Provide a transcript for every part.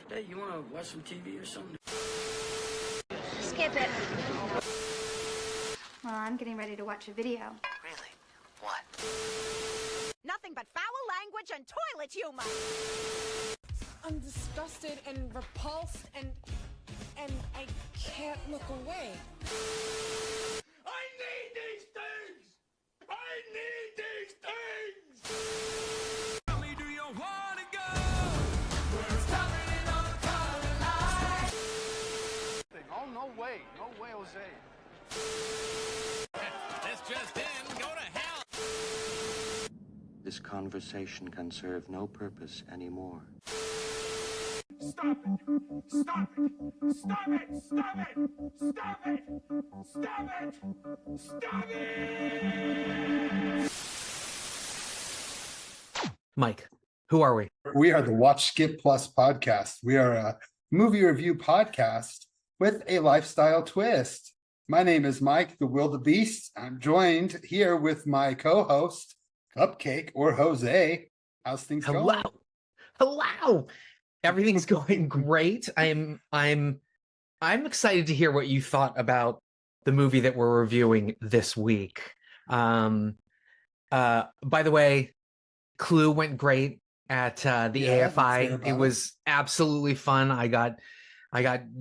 Hey, you want to watch some TV or something? Skip it. Well, I'm getting ready to watch a video. Really? What? Nothing but foul language and toilet humor. I'm disgusted and repulsed and I can't look away. I need these things! I need these things! Tell me, do you want to go? We're stopping on the color line. Oh, no way, Jose. This just in, go to hell! This conversation can serve no purpose anymore. Stop it! Stop it! Stop it! Stop it! Stop it! Stop it! Stop it! Mike, who are we? We are the Watch Skip Plus podcast. We are a movie review podcast with a lifestyle twist. My name is Mike, the WilldaBeast. I'm joined here with my co-host, Cupcake or Jose. How's things going? Hello. Everything's going great. I'm excited to hear what you thought about the movie that we're reviewing this week. By the way, Clue went great at the AFI. It was absolutely fun. I got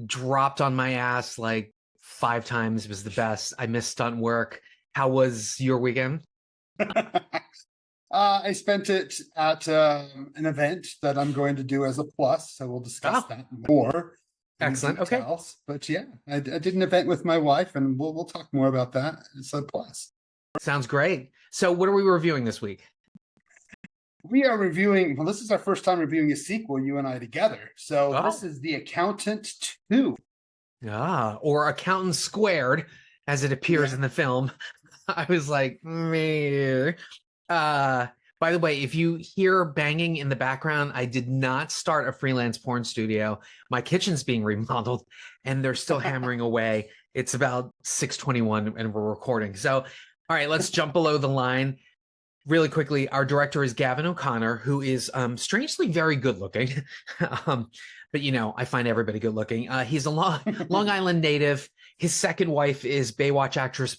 dropped on my ass like 5 times. It was the best. I missed stunt work. How was your weekend? I spent it at an event that I'm going to do as a plus, so we'll discuss that more. Excellent. Okay. But yeah, I did an event with my wife, and we'll talk more about that. It's a plus. Sounds great. So what are we reviewing this week? We are reviewing, well, this is our first time reviewing a sequel, you and I together. So This is The Accountant 2. Or Accountant Squared, as it appears in the film. I was like, meh. By the way, if you hear banging in the background, I did not start a freelance porn studio. My kitchen's being remodeled and they're still hammering away. It's about 6:21 and we're recording. So, all right, let's jump below the line really quickly. Our director is Gavin O'Connor, who is strangely very good looking. But you know, I find everybody good looking. He's a Long Island native. His second wife is Baywatch actress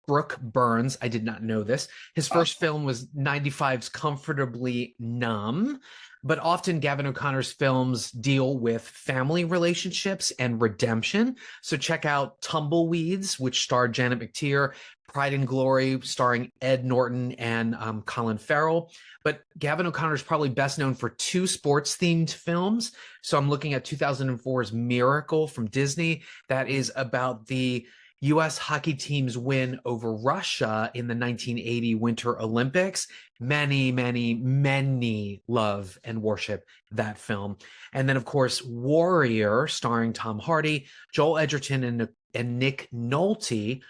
Brooke Burns. I did not know this. His first film was 95's Comfortably Numb, but often Gavin O'Connor's films deal with family relationships and redemption. So check out Tumbleweeds, which starred Janet McTeer, Pride and Glory, starring Ed Norton and Colin Farrell. But Gavin O'Connor is probably best known for 2 sports-themed films. So I'm looking at 2004's Miracle from Disney. That is about the U.S. hockey team's win over Russia in the 1980 Winter Olympics. Many, many, many love and worship that film. And then, of course, Warrior, starring Tom Hardy, Joel Edgerton, and Nick Nolte.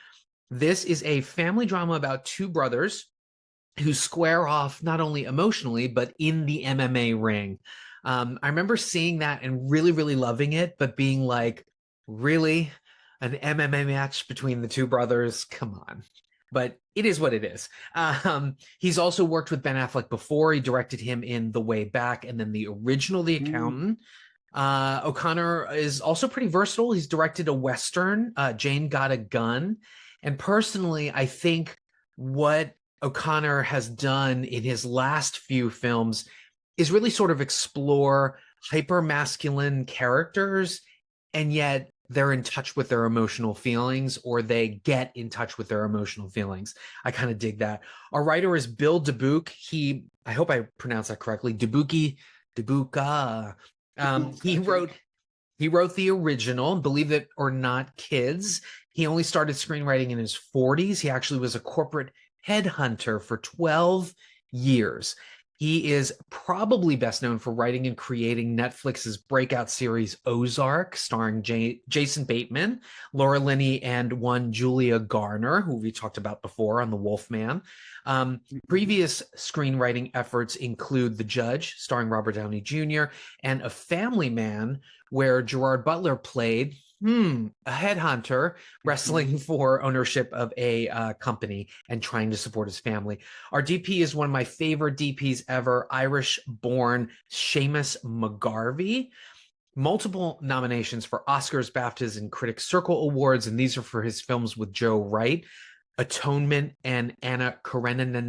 This is a family drama about 2 brothers who square off not only emotionally, but in the MMA ring. I remember seeing that and really, really loving it, but being like, really? An MMA match between the 2 brothers? Come on. But it is what it is. He's also worked with Ben Affleck before. He directed him in The Way Back and then the original The Accountant. O'Connor is also pretty versatile. He's directed a Western, Jane Got a Gun. And personally, I think what O'Connor has done in his last few films is really sort of explore hyper-masculine characters, and yet they're in touch with their emotional feelings, or they get in touch with their emotional feelings. I kind of dig that. Our writer is Bill Dubuque. I hope I pronounced that correctly. Dubuque. He wrote the original, Believe It or Not, Kids. He only started screenwriting in his 40s. He actually was a corporate headhunter for 12 years. He is probably best known for writing and creating Netflix's breakout series Ozark, starring Jason Bateman, Laura Linney, and one Julia Garner, who we talked about before on The Wolfman. Previous screenwriting efforts include The Judge, starring Robert Downey Jr., and A Family Man, where Gerard Butler played a headhunter wrestling for ownership of a company and trying to support his family. Our DP is one of my favorite DPs ever, Irish-born Seamus McGarvey. multiple nominations for Oscars, BAFTAs, and Critics Circle Awards, and these are for his films with Joe Wright, Atonement, and Anna Karenina,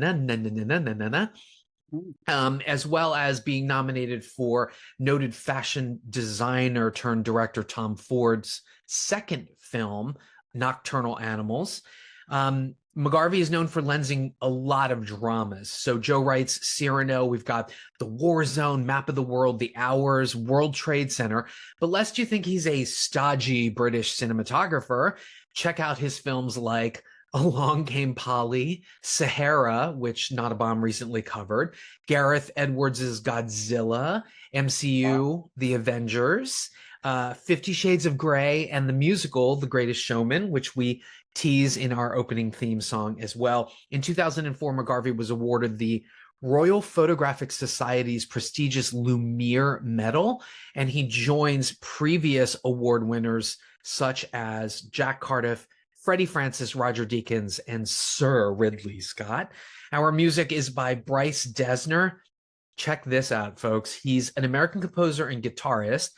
as well as being nominated for noted fashion designer turned director Tom Ford's second film, Nocturnal Animals. McGarvey is known for lensing a lot of dramas. So Joe Wright's Cyrano, we've got The War Zone, Map of the World, The Hours, World Trade Center. But lest you think he's a stodgy British cinematographer, check out his films like Along Came Polly, Sahara, which Not a Bomb recently covered, Gareth Edwards' Godzilla, MCU, The Avengers, 50 Shades of Grey, and the musical The Greatest Showman, which we tease in our opening theme song as well. In 2004, McGarvey was awarded the Royal Photographic Society's prestigious Lumiere Medal, and he joins previous award winners such as Jack Cardiff, Freddie Francis, Roger Deakins, and Sir Ridley Scott. Our music is by Bryce Dessner. Check this out, folks. He's an American composer and guitarist,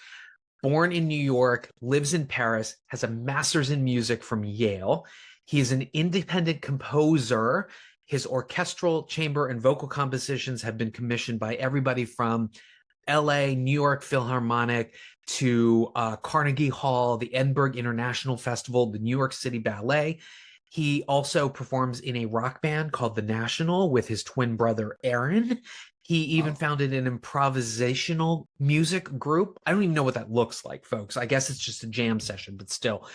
born in New York, lives in Paris, has a master's in music from Yale. He is an independent composer. His orchestral, chamber, and vocal compositions have been commissioned by everybody from LA, New York Philharmonic, to Carnegie Hall, the Edinburgh International Festival, the New York City Ballet. He also performs in a rock band called The National with his twin brother, Aaron. He even founded an improvisational music group. I don't even know what that looks like, folks. I guess it's just a jam session, but still.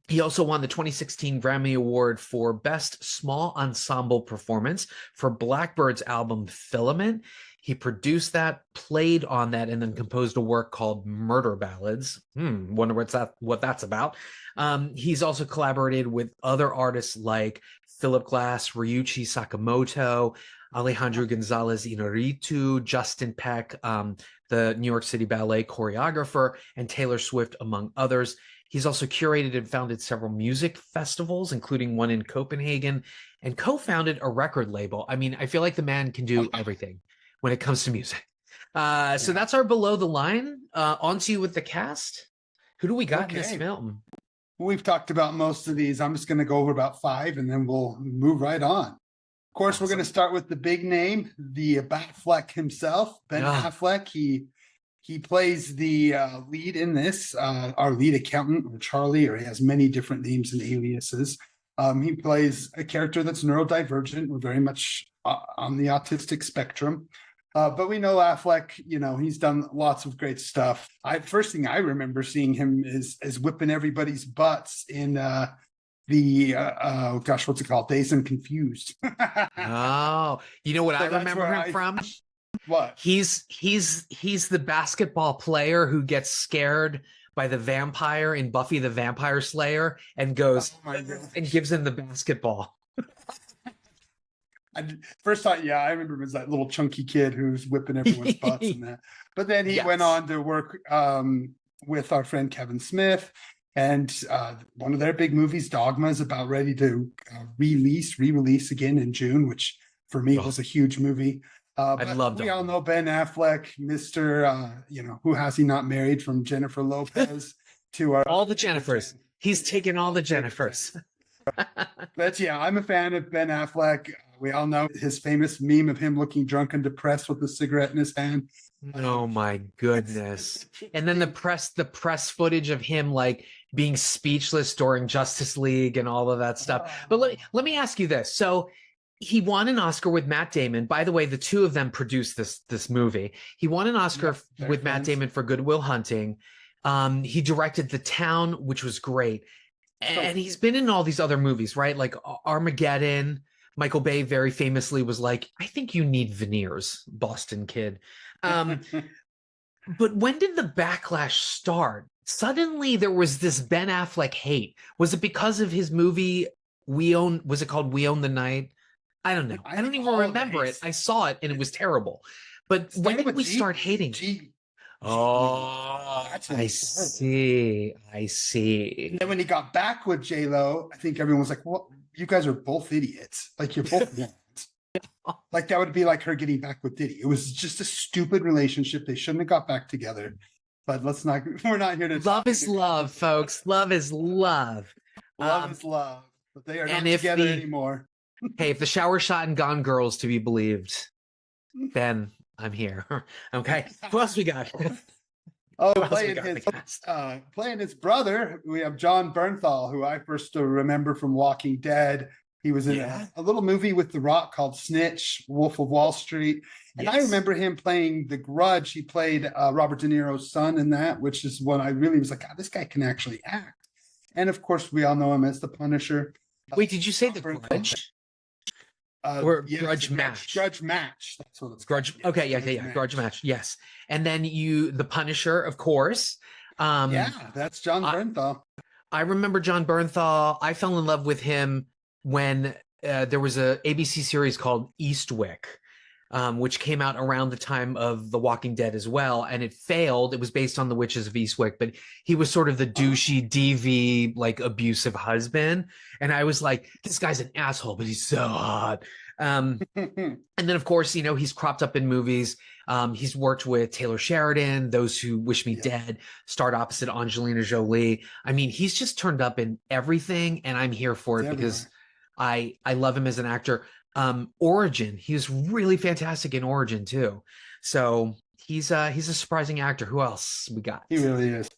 He also won the 2016 Grammy Award for Best Small Ensemble Performance for Blackbird's album Filament. He produced that, played on that, and then composed a work called Murder Ballads. Wonder what that's about. He's also collaborated with other artists like Philip Glass, Ryuichi Sakamoto, Alejandro Gonzalez Inarritu, Justin Peck, the New York City Ballet choreographer, and Taylor Swift, among others. He's also curated and founded several music festivals, including one in Copenhagen, and co-founded a record label. I mean, I feel like the man can do everything when it comes to music. So that's our below the line. On to you with the cast. Who do we got in this film? We've talked about most of these. I'm just going to go over about 5 and then we'll move right on. Of course, we're going to start with the big name, the Batfleck himself, Ben Affleck. He plays the lead in this, our lead accountant, or Charlie, or he has many different names and aliases. He plays a character that's neurodivergent. We're very much on the autistic spectrum. But we know Affleck, you know, he's done lots of great stuff. First thing I remember seeing him is whipping everybody's butts in what's it called? Dazed and Confused. Oh, you know what I remember him from? What? He's the basketball player who gets scared by the vampire in Buffy the Vampire Slayer and goes and gives him the basketball. First thought, I remember him as that little chunky kid who's whipping everyone's butts and that. But then he went on to work with our friend Kevin Smith, and one of their big movies, Dogma, is about ready to re-release again in June, which for me was a huge movie. I love we all know Ben Affleck, Mr. Who has he not married, from Jennifer Lopez to all the Jennifers. He's taken all the Jennifers. But I'm a fan of Ben Affleck. We all know his famous meme of him looking drunk and depressed with a cigarette in his hand. Oh my goodness. And then the press footage of him like being speechless during Justice League and all of that stuff. But let me ask you this. So he won an Oscar with Matt Damon. By the way, the two of them produced this movie. He won an Oscar with Matt Damon for Good Will Hunting. He directed The Town, which was great. And he's been in all these other movies, right? Like Armageddon. Michael Bay very famously was like, I think you need veneers, Boston kid. But when did the backlash start? Suddenly there was this Ben Affleck hate. Was it because of his movie was it called We Own the Night? I don't know. I don't even remember it. I saw it and it was terrible. But when did we start hating? Oh, I see. And then when he got back with J-Lo, I think everyone was like, well, you guys are both idiots. Like, you're both idiots. Like, that would be like her getting back with Diddy. It was just a stupid relationship. They shouldn't have got back together. but we're not here to Love is love, folks. Love is love. Love is love, but they are not and if together the- anymore. Hey, if the shower shot and Gone Girls to be believed, then I'm here. Okay. Who else we got? Oh, Who else we playing got in his the cast? playing his brother, we have Jon Bernthal, who I first remember from Walking Dead. He was in a little movie with The Rock called Snitch, Wolf of Wall Street. And I remember him playing The Grudge. He played Robert De Niro's son in that, which is when I really was like, God, this guy can actually act. And of course, we all know him as the Punisher. Wait, did you say The Grudge? Or Grudge Match? Grudge Match. That's what it's Grudge. called. Okay, yeah. Grudge Match. Yes. And then the Punisher, of course. That's Jon Bernthal. I remember Jon Bernthal. I fell in love with him when there was a ABC series called Eastwick, which came out around the time of The Walking Dead as well, and it failed. It was based on the Witches of Eastwick, but he was sort of the douchey, DV, like abusive husband, and I was like, this guy's an asshole, but he's so hot. And then, of course, he's cropped up in movies. He's worked with Taylor Sheridan, Those Who Wish Me Dead, starred opposite Angelina Jolie. I mean, he's just turned up in everything, and I'm here for it because I love him as an actor. Origin, he was really fantastic in Origin too. So he's a surprising actor. Who else we got? He really is.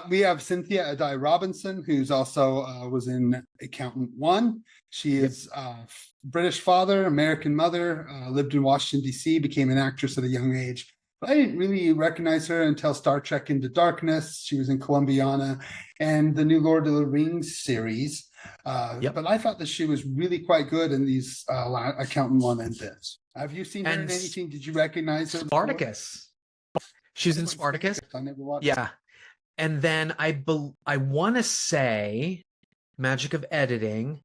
We have Cynthia Addai Robinson, who's also was in Accountant 1. She is British father, American mother, lived in Washington, D.C., became an actress at a young age. But I didn't really recognize her until Star Trek Into Darkness. She was in Columbiana and the new Lord of the Rings series. But I thought that she was really quite good in these Accountant 1 and this. Have you seen her in anything? Did you recognize her? Spartacus. She was in Spartacus. I never watched Yeah. And then I want to say, magic of editing,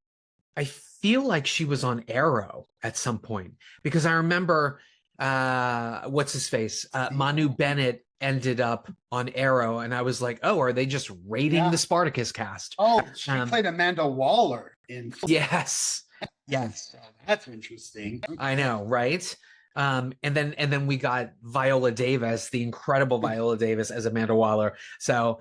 I feel like she was on Arrow at some point because I remember what's his face? Manu Bennett ended up on Arrow, and I was like, oh, are they just raiding the Spartacus cast? Oh, she played Amanda Waller in. Yes. That's interesting. I know, right? And then we got Viola Davis, the incredible Viola Davis as Amanda Waller. So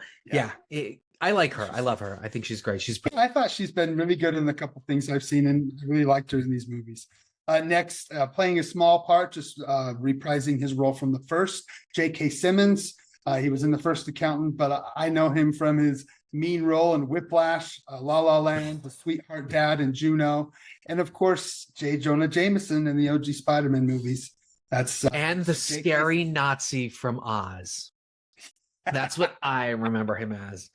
I like her. I love her. I think she's great. I thought she's been really good in a couple things I've seen, and I really liked her in these movies. Next, playing a small part, just reprising his role from the first, J.K. Simmons. He was in the first Accountant, but I know him from his mean role in Whiplash, La La Land, The Sweetheart Dad, and Juno, and of course, J. Jonah Jameson in the OG Spider-Man movies. That's and the scary Nazi from Oz. That's what I remember him as.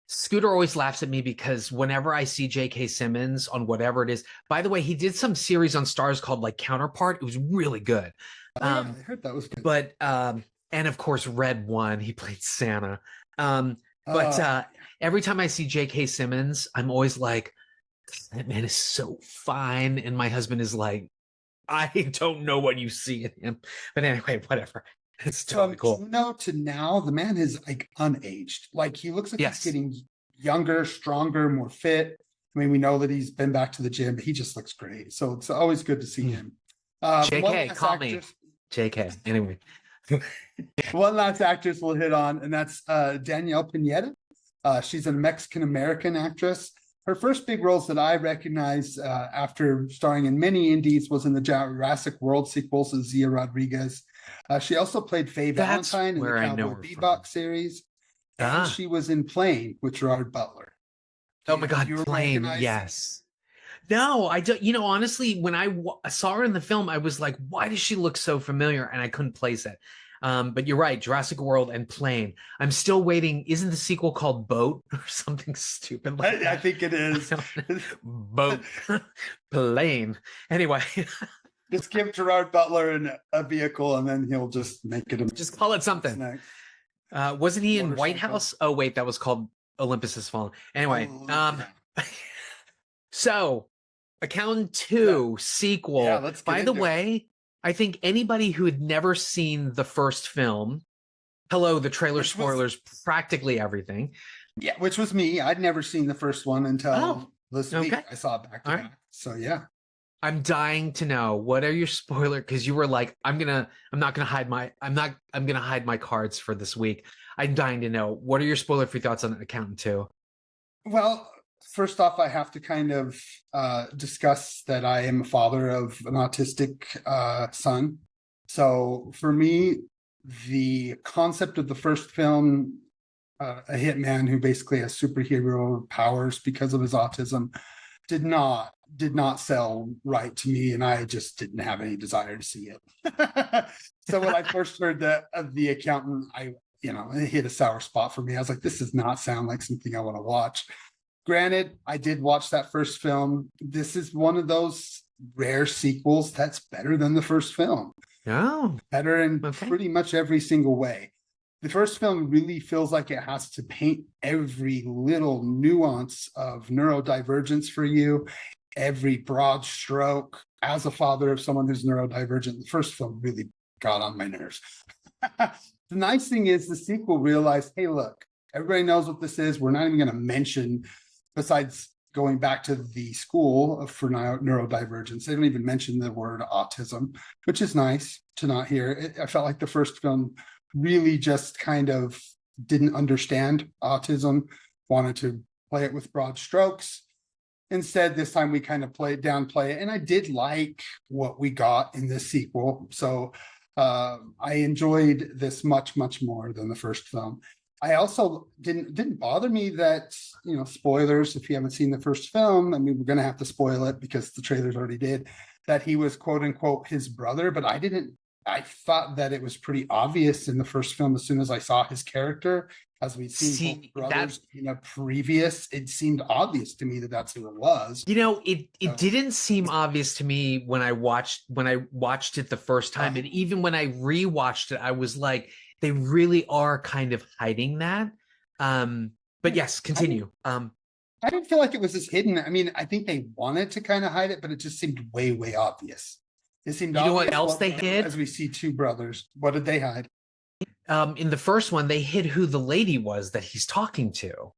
Scooter always laughs at me because whenever I see J.K. Simmons on whatever it is, by the way, he did some series on Stars called like Counterpart. It was really good. I heard that was good. But and of course, Red One, he played Santa. But every time I see J.K. Simmons, I'm always like, that man is so fine. And my husband is like, I don't know what you see in him. But anyway, whatever. It's totally cool. Juno to now, the man is like unaged. Like he looks like he's getting younger, stronger, more fit. I mean, we know that he's been back to the gym, but he just looks great. So it's always good to see him. JK, call me. JK. Anyway. One last actress we'll hit on, and that's Danielle Pineda. She's a Mexican-American actress. Her first big roles that I recognize after starring in many indies was in the Jurassic World sequels of Zia Rodriguez. She also played Faye Valentine in the Cowboy Bebop series. And she was in Plane with Gerard Butler. Oh my God, Plane, yes. No, I don't. Honestly, when I saw her in the film, I was like, why does she look so familiar? And I couldn't place it. But you're right, Jurassic World and Plane. I'm still waiting. Isn't the sequel called Boat or something stupid like that? I think it is. Boat. Plane. Anyway. Just give Gerard Butler a vehicle and then he'll just make it. Just call it something. Wasn't he in White House? Oh, wait, that was called Olympus Has Fallen. Anyway. So, Accountant 2 sequel. Yeah, let's get into it. I think anybody who had never seen the first film, the trailer spoilers, practically everything. Yeah, which was me. I'd never seen the first one until this week. I saw it back to back. So yeah. I'm dying to know, what are your spoiler? Because you were like, I'm gonna hide my cards for this week. I'm dying to know, what are your spoiler-free thoughts on Accountant 2? Well, first off, I have to kind of discuss that I am a father of an autistic son. So for me, the concept of the first film, a hitman who basically has superhero powers because of his autism, did not sell right to me, and I just didn't have any desire to see it. So when I first heard of the Accountant, it hit a sour spot for me. I was like, this does not sound like something I want to watch. Granted, I did watch that first film. This is one of those rare sequels that's better than the first film. Oh, better in pretty much every single way. The first film really feels like it has to paint every little nuance of neurodivergence for you, every broad stroke. As a father of someone who's neurodivergent, the first film really got on my nerves. The nice thing is the sequel realized, hey, look, everybody knows what this is. We're not even going to mention, besides going back to the school for neurodivergence, they don't even mention the word autism, which is nice to not hear. I felt like the first film really just kind of didn't understand autism, wanted to play it with broad strokes. Instead, this time we kind of downplay it. And I did like what we got in this sequel. So I enjoyed this much, much more than the first film. I also didn't bother me that, spoilers, if you haven't seen the first film, I mean, we're going to have to spoil it because the trailers already did, that he was quote unquote his brother, but I thought that it was pretty obvious in the first film as soon as I saw his character, as we'd seen both brothers in a previous, it seemed obvious to me that that's who it was. It didn't seem obvious to me when I watched it the first time. And even when I rewatched it, I was like, they really are kind of hiding that. But yes, continue. I didn't feel like it was as hidden. I mean, I think they wanted to kind of hide it, but it just seemed way, way obvious. It seemed obvious. You know what else they hid? As we see two brothers. What did they hide? In the first one, they hid who the lady was that he's talking to.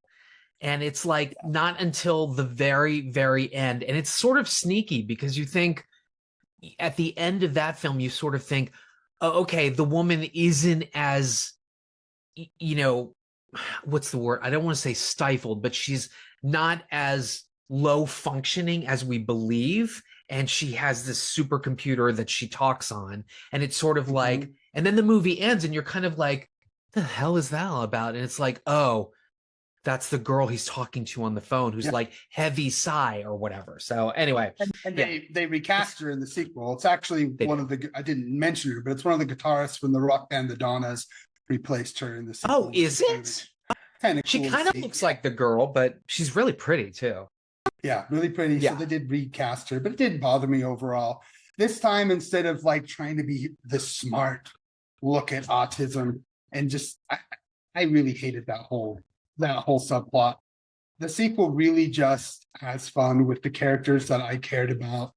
And it's like not until the very, very end. And it's sort of sneaky because you think at the end of that film, you sort of think, oh, okay, the woman isn't as, what's the word? I don't want to say stifled, but she's not as low functioning as we believe. And she has this supercomputer that she talks on. And it's sort of like, and then the movie ends and you're kind of like, the hell is that all about? And it's like, oh, that's the girl he's talking to on the phone who's like heavy sigh or whatever. So anyway. And they recast her in the sequel. It's actually I didn't mention her, but it's one of the guitarists from the rock band, the Donnas, replaced her in the sequel. Oh, is it? She kind of looks like the girl, but she's really pretty too. Yeah, really pretty. Yeah. So they did recast her, but it didn't bother me overall. This time, instead of like trying to be the smart look at autism, and just I really hated that whole subplot. The sequel really just has fun with the characters that I cared about.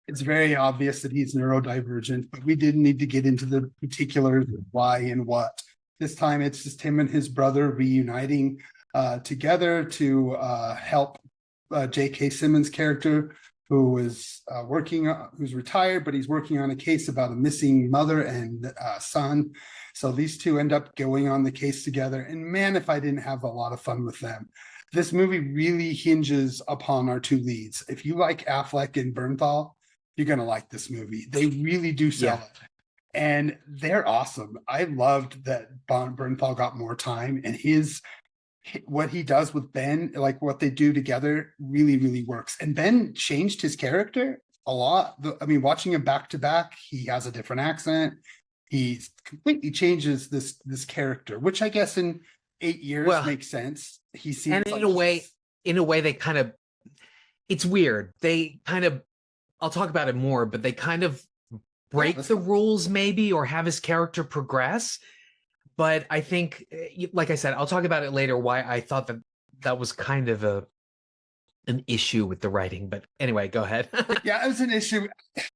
It's very obvious that he's neurodivergent, but we didn't need to get into the particulars of why and what. This time, it's just him and his brother reuniting together to help J.K. Simmons' character, who is who's retired, but he's working on a case about a missing mother and son. So these two end up going on the case together. And man, if I didn't have a lot of fun with them. This movie really hinges upon our two leads. If you like Affleck and Bernthal, you're going to like this movie. They really do sell it. And they're awesome. I loved that Bernthal got more time, and what he does with Ben, like what they do together, really, really works. And Ben changed his character a lot. Watching him back to back, he has a different accent. He completely changes this character, which I guess in 8 years makes sense. He seems, and in a way, they kind of, it's weird. They kind of, I'll talk about it more, but they kind of break the rules maybe, or have his character progress. But I think, like I said, I'll talk about it later, why I thought that was kind of an issue with the writing. But anyway, go ahead. Yeah, it was an issue,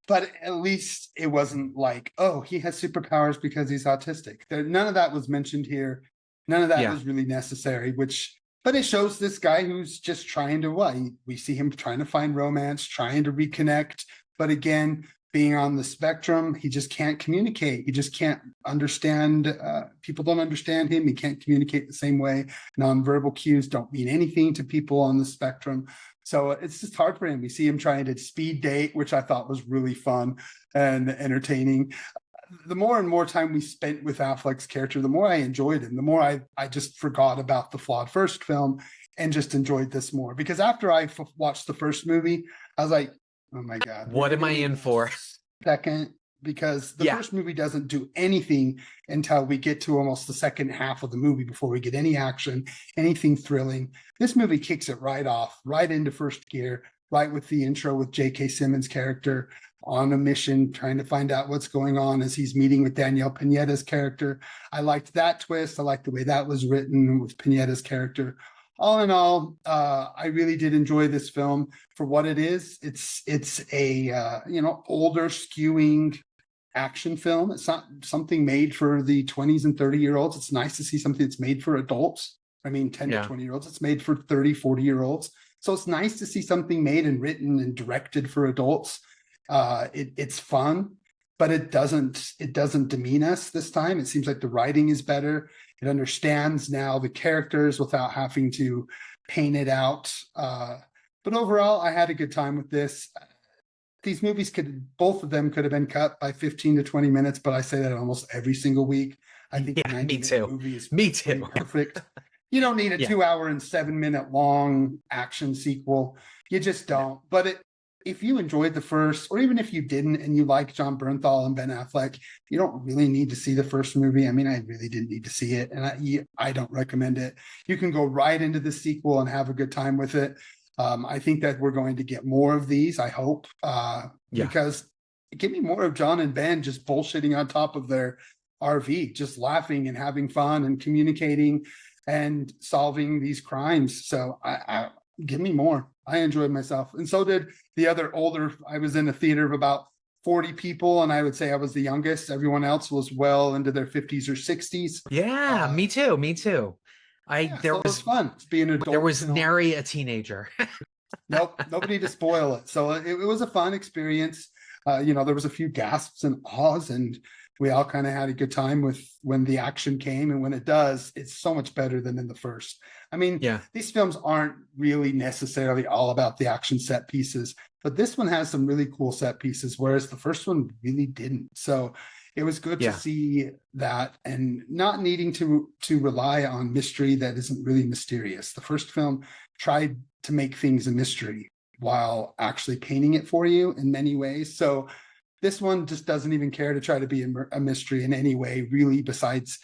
but at least it wasn't like, oh, he has superpowers because he's autistic. None of that was mentioned here. None of that was really necessary, which but it shows this guy who's just trying to we see him trying to find romance, trying to reconnect, but again, being on the spectrum, he just can't communicate. He just can't understand. People don't understand him. He can't communicate the same way. Nonverbal cues don't mean anything to people on the spectrum. So it's just hard for him. We see him trying to speed date, which I thought was really fun and entertaining. The more and more time we spent with Affleck's character, the more I enjoyed him, the more I just forgot about the flawed first film and just enjoyed this more. Because after I watched the first movie, I was like, oh my God. What am I in for? Second, because the first movie doesn't do anything until we get to almost the second half of the movie before we get any action, anything thrilling. This movie kicks it right off, right into first gear, right with the intro with J.K. Simmons' character on a mission, trying to find out what's going on as he's meeting with Danielle Pineda's character. I liked that twist. I liked the way that was written with Pineda's character. All in all, I really did enjoy this film for what it is. It's a older skewing action film. It's not something made for the 20s and 30-year-olds. It's nice to see something that's made for adults. I mean, 10 to 20-year-olds. It's made for 30, 40-year-olds. So it's nice to see something made and written and directed for adults. It's fun, but it doesn't demean us this time. It seems like the writing is better. It understands now the characters without having to paint it out. But overall, I had a good time with this. These movies both of them could have been cut by 15 to 20 minutes, but I say that almost every single week. I think me too. Movie is Me too. Perfect. You don't need a 2 hour and 7 minute long action sequel. You just don't. But if you enjoyed the first, or even if you didn't and you like Jon Bernthal and Ben Affleck, you don't really need to see the first movie. I mean, I really didn't need to see it, and I don't recommend it. You can go right into the sequel and have a good time with it. I think that we're going to get more of these, I hope, because give me more of John and Ben just bullshitting on top of their RV, just laughing and having fun and communicating and solving these crimes. So I give me more. I enjoyed myself. And so did the other older. I was in a theater of about 40 people, and I would say I was the youngest. Everyone else was well into their 50s or 60s. Yeah, me too. It was fun being an adult. There was nary a teenager. Nope, nobody to spoil it. So it was a fun experience. There was a few gasps and ahs, and we all kind of had a good time with when the action came. And when it does, it's so much better than in the first. I mean, these films aren't really necessarily all about the action set pieces, but this one has some really cool set pieces, whereas the first one really didn't. So it was good to see that, and not needing to rely on mystery that isn't really mysterious. The first film tried to make things a mystery while actually painting it for you in many ways. So this one just doesn't even care to try to be a mystery in any way, really, besides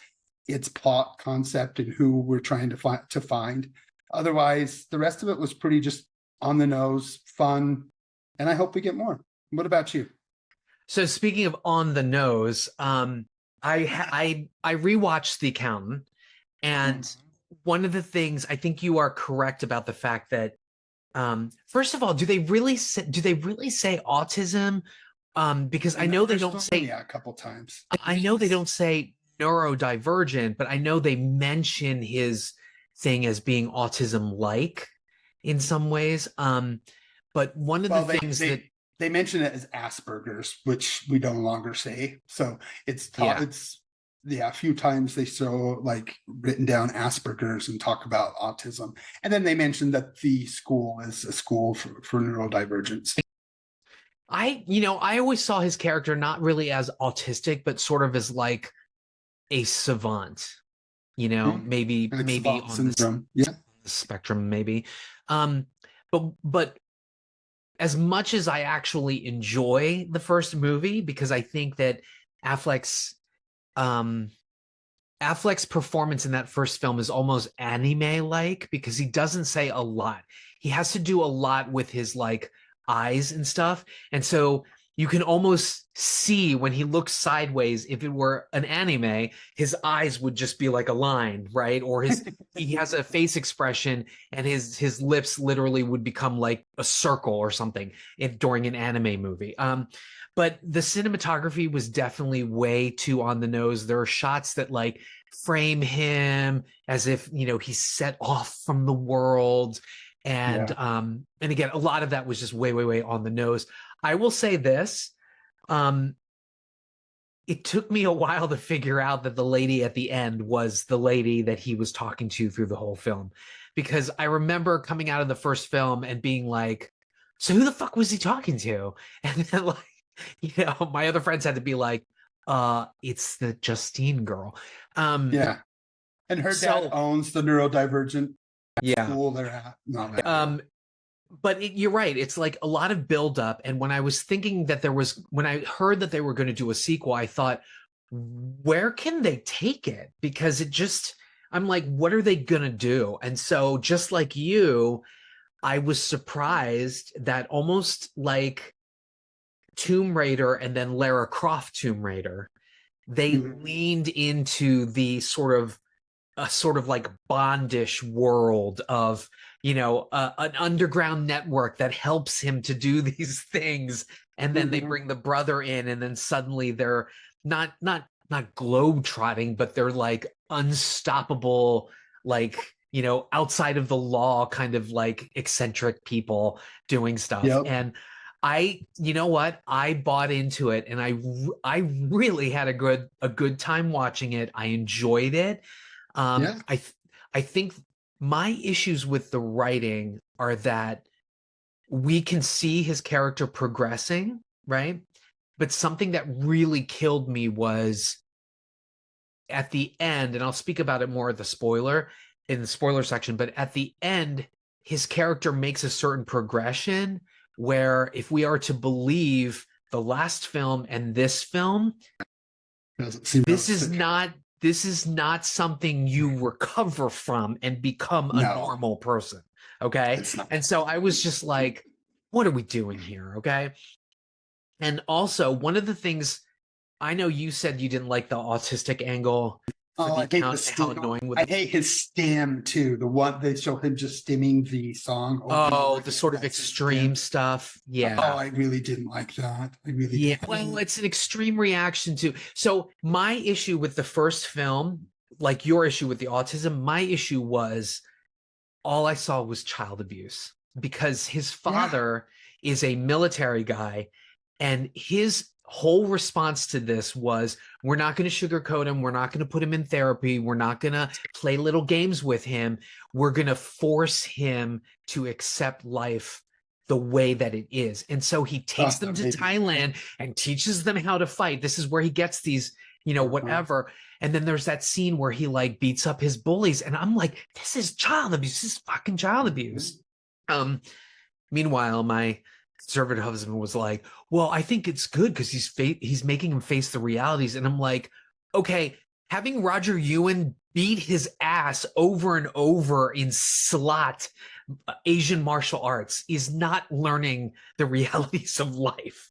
its plot concept and who we're trying to find. Otherwise, the rest of it was pretty just on the nose, fun, and I hope we get more. What about you? So speaking of on the nose, I rewatched The Accountant, and one of the things, I think you are correct about the fact that, first of all, do they really say autism? Because I know they don't say a couple times. I know they don't say neurodivergent, but I know they mention his thing as being autism-like in some ways. But one of the things that they mention it as Asperger's, which we no longer say. So it's a few times they show like written down Asperger's and talk about autism, and then they mention that the school is a school for neurodivergence. I always saw his character not really as autistic, but sort of as like a savant, maybe on the spectrum, maybe. But as much as I actually enjoy the first movie, because I think that Affleck's performance in that first film is almost anime-like, because he doesn't say a lot. He has to do a lot with his like eyes and stuff. And so you can almost see when he looks sideways, if it were an anime, his eyes would just be like a line, right? Or he has a face expression and his lips literally would become like a circle or something during an anime movie. But the cinematography was definitely way too on the nose. There are shots that like frame him as if, he's set off from the world. And again, a lot of that was just way, way, way on the nose. I will say this. It took me a while to figure out that the lady at the end was the lady that he was talking to through the whole film. Because I remember coming out of the first film and being like, so who the fuck was he talking to? And then like, my other friends had to be like, it's the Justine girl. Yeah. And her dad owns the neurodivergent school they're at. But you're right. It's like a lot of buildup. And when I was thinking that when I heard that they were going to do a sequel, I thought, where can they take it? Because I'm like, what are they going to do? And so just like you, I was surprised that almost like Tomb Raider and then Lara Croft Tomb Raider, they leaned into the sort of like Bondish world of, an underground network that helps him to do these things. And then they bring the brother in, and then suddenly they're not globe trotting, but they're like unstoppable, like, outside of the law kind of like eccentric people doing stuff. And you know what? I bought into it, and I really had a good time watching it. I enjoyed it. I think my issues with the writing are that we can see his character progressing, right? But something that really killed me was at the end, and I'll speak about it more in the spoiler section, but at the end, his character makes a certain progression where, if we are to believe the last film and this film, this is not something you recover from and become a normal person. Okay. And so I was just like, what are we doing here? Okay. And also, one of the things, I know you said you didn't like the autistic angle. I hate the stem. How annoying I hate his stem too. The one they show him just stimming the song. The sort of extreme stuff. Yeah. Oh, I really didn't like that. I really didn't. Well, it's an extreme reaction to. So my issue with the first film, like your issue with the autism, my issue was all I saw was child abuse, because his father is a military guy, and his whole response to this was, we're not going to sugarcoat him. We're not going to put him in therapy. We're not going to play little games with him. We're going to force him to accept life the way that it is. And so he takes them to Thailand and teaches them how to fight. This is where he gets these, whatever. And then there's that scene where he like beats up his bullies. And I'm like, this is child abuse. This is fucking child abuse. Meanwhile, my conservative husband was like, well, I think it's good because he's making him face the realities. And I'm like, okay, having Roger Ewan beat his ass over and over in slot Asian martial arts is not learning the realities of life.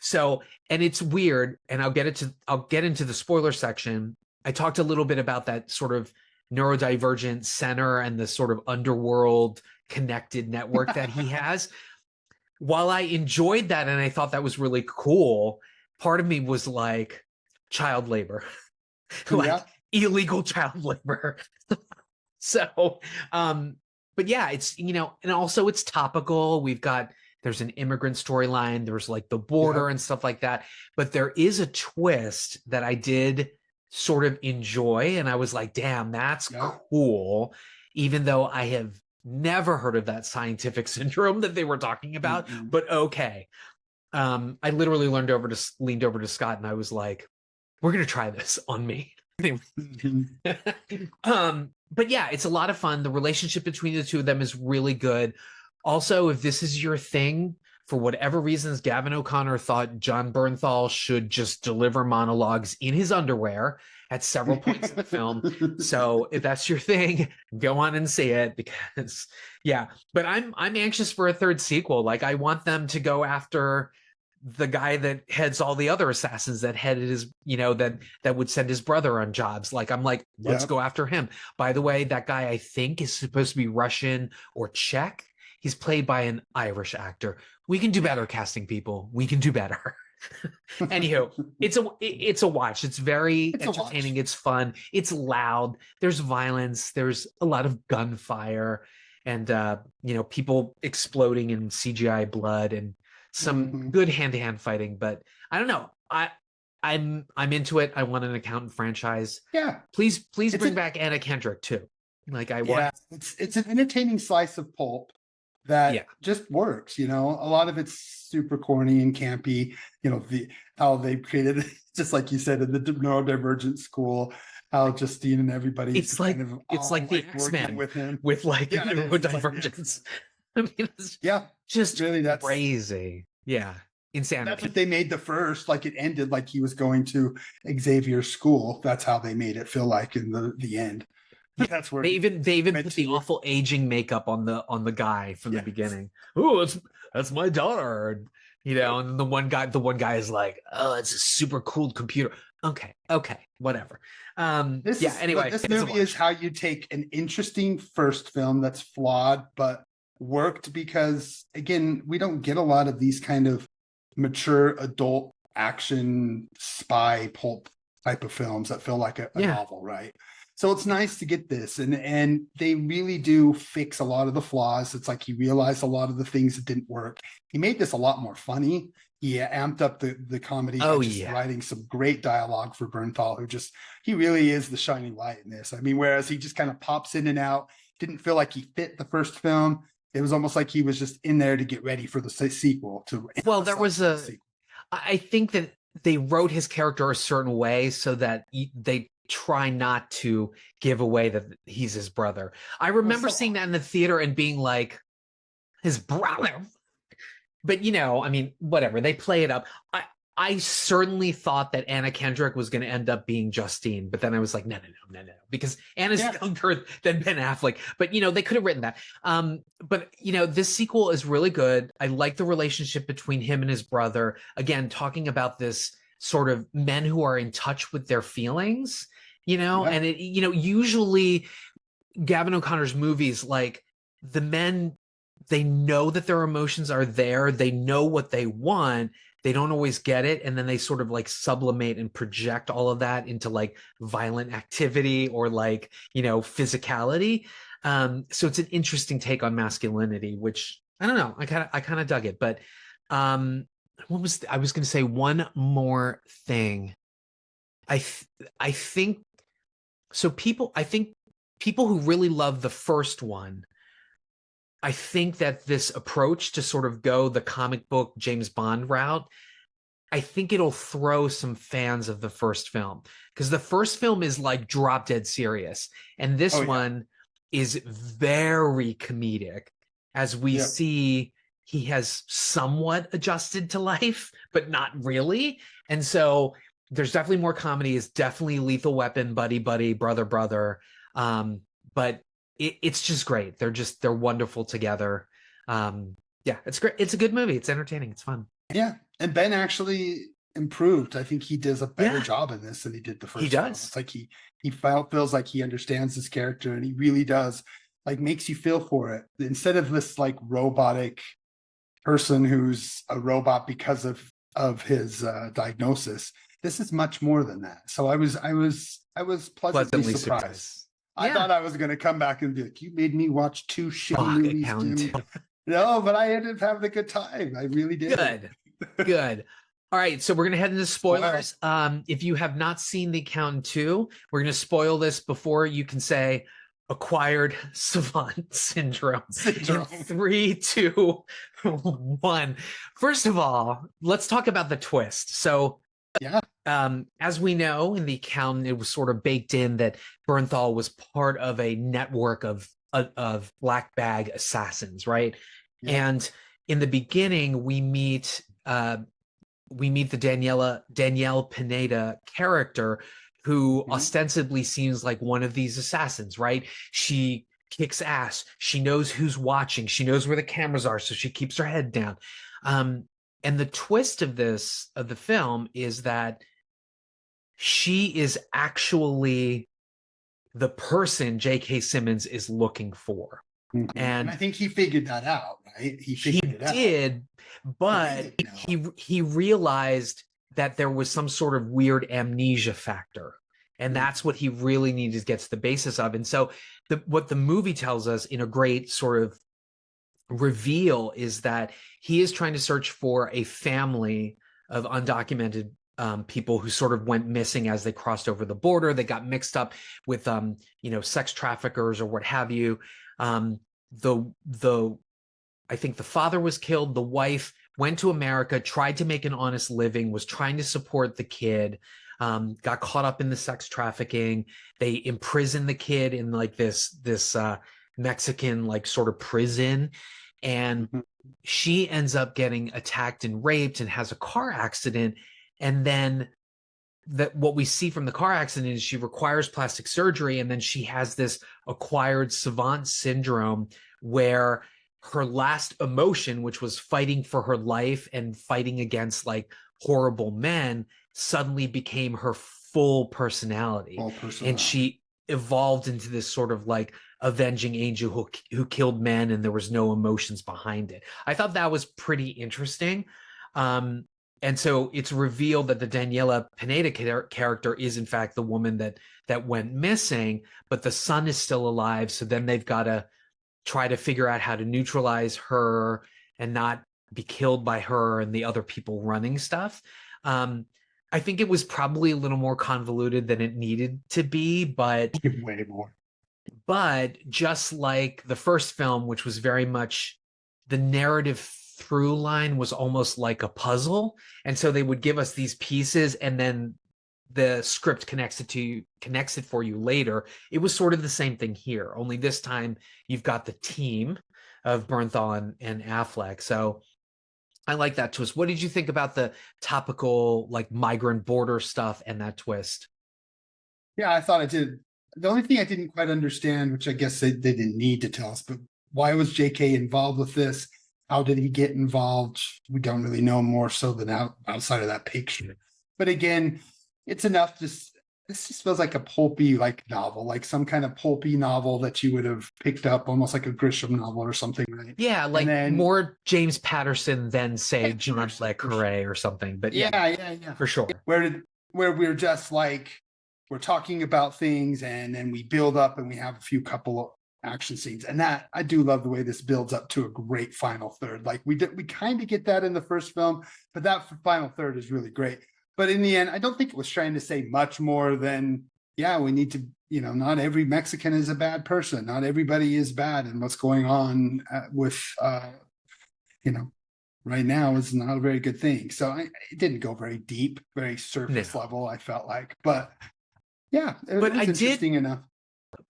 So, and it's weird, and I'll get into the spoiler section. I talked a little bit about that sort of neurodivergent center and the sort of underworld connected network that he has. While I enjoyed that and I thought that was really cool, part of me was like, child labor, like illegal child labor. So, but yeah, it's, and also it's topical. There's an immigrant storyline. There's like the border and stuff like that. But there is a twist that I did sort of enjoy. And I was like, damn, that's cool. Even though I have never heard of that scientific syndrome that they were talking about, but okay. I literally leaned over to Scott and I was like, we're going to try this on me. But yeah, it's a lot of fun. The relationship between the two of them is really good. Also, if this is your thing, for whatever reasons, Gavin O'Connor thought Jon Bernthal should just deliver monologues in his underwear at several points in the film. So if that's your thing, go on and see it, because but I'm anxious for a third sequel. Like, I want them to go after the guy that heads all the other assassins that headed his, that would send his brother on jobs. Like, I'm like, let's go after him. By the way, that guy I think is supposed to be Russian or Czech. He's played by an Irish actor. We can do better casting people. We can do better. Anywho, it's a watch. It's very entertaining. It's fun. It's loud. There's violence. There's a lot of gunfire and, people exploding in CGI blood and some good hand-to-hand fighting. But I don't know. I'm into it. I want an accountant franchise. Yeah. Please bring back Anna Kendrick too. Like I want. It's an entertaining slice of pulp that just works. A lot of it's super corny and campy. How they created, just like you said, in the neurodivergent school, how Justine and everybody. It's like the X-Men with him with neurodivergence. I mean, it's just really crazy. Yeah. Insanity. That's what they made the first, like it ended like he was going to Xavier's school. That's how they made it feel like in the end. That's where they even put the awful aging makeup on the guy from the beginning. Oh, that's my daughter. And the one guy is like, oh, it's a super cool computer. Okay, whatever. Anyway, this movie is how you take an interesting first film that's flawed but worked, because again, we don't get a lot of these kind of mature adult action spy pulp type of films that feel like a novel, right? So it's nice to get this, and they really do fix a lot of the flaws. It's like he realized a lot of the things that didn't work. He made this a lot more funny. He amped up the comedy by writing some great dialogue for Bernthal, he really is the shining light in this. I mean, whereas he just kind of pops in and out, didn't feel like he fit the first film. It was almost like he was just in there to get ready for the sequel. I think that they wrote his character a certain way so that they try not to give away that he's his brother. I remember seeing that in the theater and being like, his brother. But I mean, whatever, they play it up. I certainly thought that Anna Kendrick was going to end up being Justine, but then I was like, no, because Anna's younger than Ben Affleck. But they could have written that. But this sequel is really good. I like the relationship between him and his brother. Again, talking about this sort of men who are in touch with their feelings, and it, usually Gavin O'Connor's movies, like the men, they know that their emotions are there. They know what they want. They don't always get it. And then they sort of like sublimate and project all of that into like violent activity or like, physicality. So it's an interesting take on masculinity, which I don't know. I kind of dug it, but I was going to say one more thing. I think people who really love the first one, I think that this approach to sort of go the comic book James Bond route, I think it'll throw some fans of the first film, because the first film is like drop dead serious. And this one is very comedic, as we see he has somewhat adjusted to life, but not really. And so there's definitely more comedy. It's definitely Lethal Weapon, buddy, brother. But it's just great. They're wonderful together. It's great. It's a good movie. It's entertaining. It's fun. Yeah. And Ben actually improved. I think he does a better job in this than he did the first. He does. Film. It's like he feels like he understands his character, and he really does, like, makes you feel for it. Instead of this like robotic person who's a robot because of his diagnosis, this is much more than that. So I was pleasantly surprised. I thought I was going to come back and be like, you made me watch two shitty movies, Jim. No, but I ended up having a good time. I really did. Good. All right, so we're going to head into spoilers. If you have not seen The Accountant 2, we're going to spoil this before you can say acquired savant syndrome. In 3, 2, 1. First of all, let's talk about the twist. So as we know, in The Accountant, it was sort of baked in that Bernthal was part of a network of black bag assassins, right? And in the beginning, we meet the Danielle Pineda character, who ostensibly seems like one of these assassins, right? She kicks ass. She knows who's watching. She knows where the cameras are, so she keeps her head down. And the twist of the film is that she is actually the person J.K. Simmons is looking for. And I think he figured that out, right? He figured it out. Did, but he realized that there was some sort of weird amnesia factor. And that's what he really needed to get to the basis of. And so what the movie tells us in a great sort of reveal is that he is trying to search for a family of undocumented people who sort of went missing as they crossed over the border. They got mixed up with, sex traffickers or what have you. I think the father was killed. The wife went to America, tried to make an honest living, was trying to support the kid, got caught up in the sex trafficking. They imprisoned the kid in like this Mexican like sort of prison. And she ends up getting attacked and raped and has a car accident. And then what we see from the car accident is she requires plastic surgery. And then she has this acquired savant syndrome where her last emotion, which was fighting for her life and fighting against like horrible men, suddenly became her full personality. And she evolved into this sort of like avenging angel who killed men, and there was no emotions behind it. I thought that was pretty interesting. And so it's revealed that the Daniela Pineda character is in fact the woman that went missing, but the son is still alive. So then they've got to try to figure out how to neutralize her and not be killed by her and the other people running stuff. I think it was probably a little more convoluted than it needed to be, but way more. But just like the first film, which was very much the narrative through line was almost like a puzzle. And so they would give us these pieces and then the script connects it for you later. It was sort of the same thing here, only this time you've got the team of Bernthal and Affleck. So I like that twist. What did you think about the topical like migrant border stuff and that twist? Yeah, I thought it did. The only thing I didn't quite understand, which I guess they didn't need to tell us, but why was JK involved with this? How did he get involved? We don't really know more so than outside of that picture. But again, it's enough. This just feels like a pulpy like novel, like some kind of pulpy novel that you would have picked up, almost like a Grisham novel or something, right? Yeah, like more James Patterson than say John Le Carre or something. But yeah, for sure. Where we're just like we're talking about things and then we build up and we have a couple of action scenes, and that I do love the way this builds up to a great final third. Like we kind of get that in the first film, but that final third is really great. But in the end, I don't think it was trying to say much more than, yeah, we need to, not every Mexican is a bad person. Not everybody is bad. And what's going on with, right now is not a very good thing. So it didn't go very deep, very surface level, I felt like. But yeah, it was interesting enough.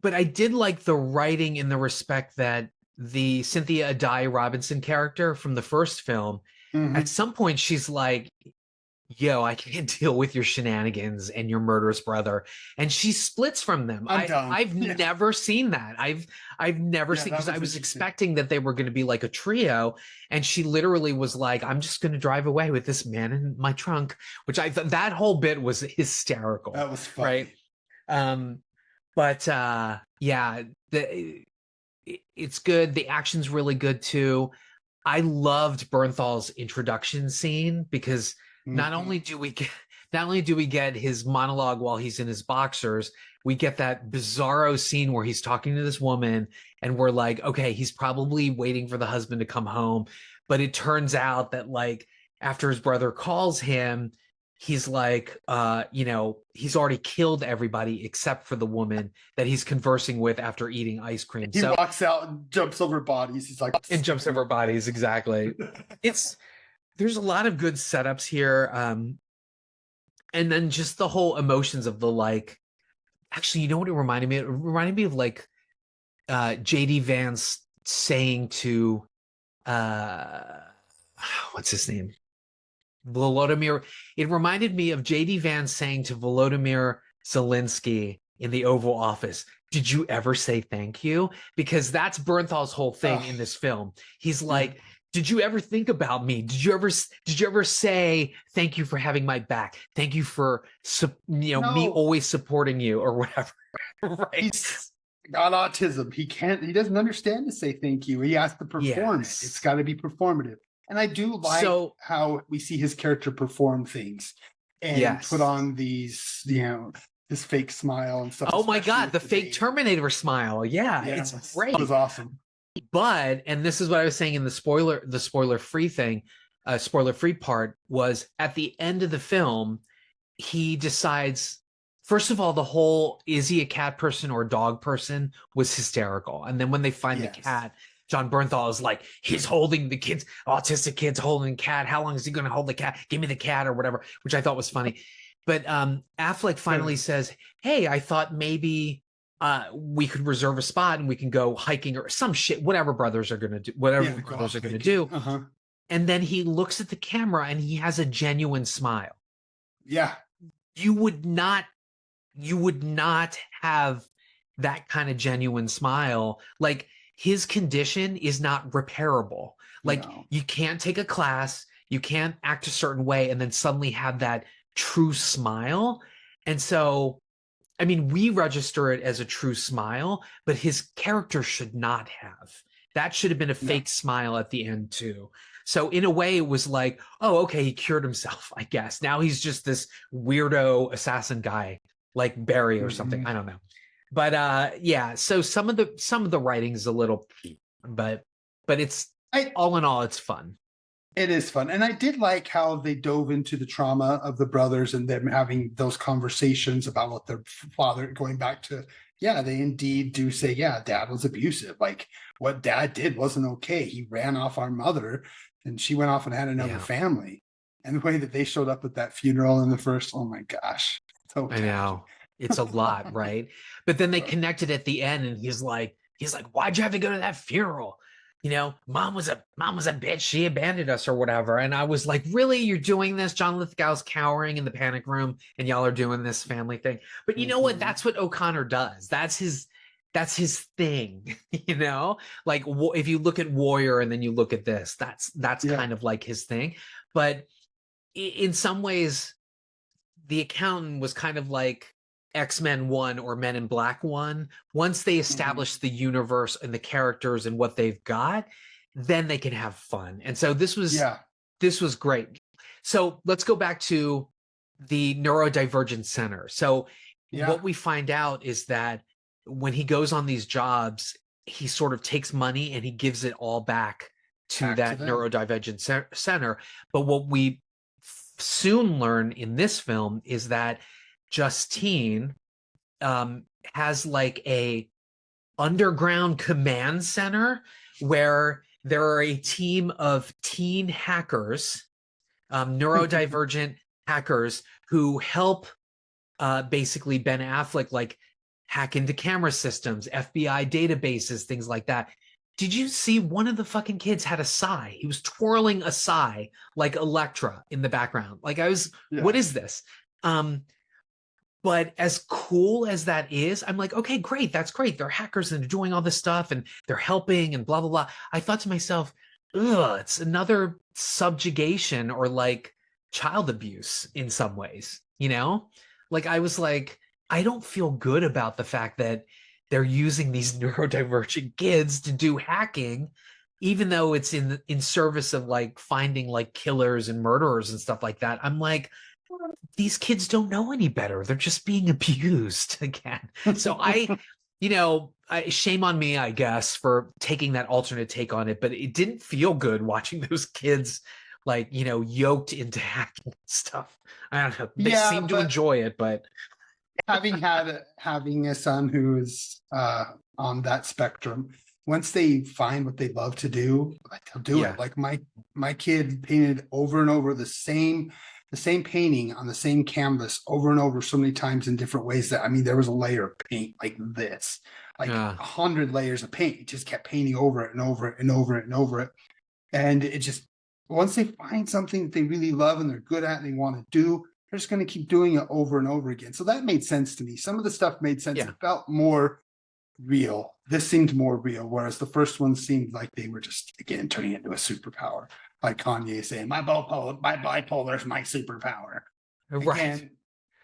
But I did like the writing in the respect that the Cynthia Addai Robinson character from the first film, at some point she's like, yo, I can't deal with your shenanigans and your murderous brother. And she splits from them. I've never seen that. I've never seen, because I was expecting that they were going to be like a trio. And she literally was like, I'm just going to drive away with this man in my trunk, which I thought that whole bit was hysterical. That was funny. Right. But it's good. The action's really good too. I loved Bernthal's introduction scene because not only do we get his monologue while he's in his boxers, we get that bizarro scene where he's talking to this woman and we're like, okay, he's probably waiting for the husband to come home. But it turns out that like after his brother calls him, he's like, he's already killed everybody except for the woman that he's conversing with after eating ice cream. He walks out and jumps over bodies. He's like, and jumps over bodies. Exactly. There's a lot of good setups here. And then just the whole emotions of the like, actually, you know what it reminded me of? It reminded me of like JD Vance saying to, what's his name? Volodymyr. It reminded me of JD Vance saying to Volodymyr Zelensky in the Oval Office, did you ever say thank you? Because that's Bernthal's whole thing in this film. He's like, did you ever think about me? Did you ever say thank you for having my back? Thank you for me always supporting you or whatever. Right? He's got autism. He doesn't understand to say thank you. He has to perform it. It's got to be performative. And I do like how we see his character perform things and put on these, this fake smile and stuff. Oh my God, the fake Terminator smile. Yeah, it's great. It was awesome. But, and this is what I was saying in the spoiler-free thing, spoiler-free part, was at the end of the film, he decides, first of all, the whole, is he a cat person or a dog person, was hysterical. And then when they find the cat, Jon Bernthal is like, he's holding the kids, autistic kids holding the cat. How long is he going to hold the cat? Give me the cat or whatever, which I thought was funny. But Affleck finally says, hey, I thought maybe we could reserve a spot and we can go hiking or some shit, whatever brothers are going to do, brothers are going to do. And then he looks at the camera and he has a genuine smile. Yeah. You would not have that kind of genuine smile. Like, his condition is not repairable. Like, you can't take a class, you can't act a certain way and then suddenly have that true smile. And so, I mean, we register it as a true smile, but his character should not have. That should have been a fake smile at the end too. So in a way it was like, oh, okay, he cured himself, I guess. Now he's just this weirdo assassin guy like Barry or something. I don't know. But so some of the writing is a little, but it's all in all, it's fun. It is fun. And I did like how they dove into the trauma of the brothers and them having those conversations about what their father, going back to, they indeed do say, dad was abusive. Like, what dad did wasn't okay. He ran off our mother and she went off and had another family. And the way that they showed up at that funeral in the first, oh my gosh. So I know. It's a lot, right? But then they connected at the end and he's like, why'd you have to go to that funeral? Mom was a bitch. She abandoned us or whatever. And I was like, really? You're doing this? John Lithgow's cowering in the panic room and y'all are doing this family thing. But you know what? That's what O'Connor does. That's his thing, like if you look at Warrior and then you look at this, that's kind of like his thing. But in some ways, The Accountant was kind of like X-Men 1 or Men in Black 1. Once they establish the universe and the characters and what they've got, then they can have fun. And so this was great. So let's go back to the neurodivergent center. So what we find out is that when he goes on these jobs, he sort of takes money and he gives it all back to that neurodivergent center. But what we soon learn in this film is that Justine has like a underground command center where there are a team of teen hackers, neurodivergent hackers who help basically Ben Affleck like hack into camera systems, FBI databases, things like that. Did you see one of the fucking kids had a sigh? He was twirling a sigh like Elektra in the background. Like what is this? But as cool as that is, I'm like, okay, great. That's great. They're hackers and they're doing all this stuff and they're helping and blah, blah, blah. I thought to myself, it's another subjugation or like child abuse in some ways, Like I was like, I don't feel good about the fact that they're using these neurodivergent kids to do hacking, even though it's in service of like finding like killers and murderers and stuff like that. I'm like, these kids don't know any better. They're just being abused again. So shame on me, I guess, for taking that alternate take on it, but it didn't feel good watching those kids like, yoked into hacking stuff. I don't know. They seem to enjoy it, but having a son who is on that spectrum, once they find what they love to do, they'll do it. Like my kid painted over and over the same painting on the same canvas over and over so many times in different ways that, there was a layer of paint like this, like 100 layers of paint. It just kept painting over it and over it and over it and over it. And it just, once they find something that they really love and they're good at and they want to do, they're just going to keep doing it over and over again. So that made sense to me. Some of the stuff made sense. It felt more real. This seemed more real, whereas the first one seemed like they were just, again, turning it into a superpower. Like Kanye saying, my bipolar is my superpower. Right. Again,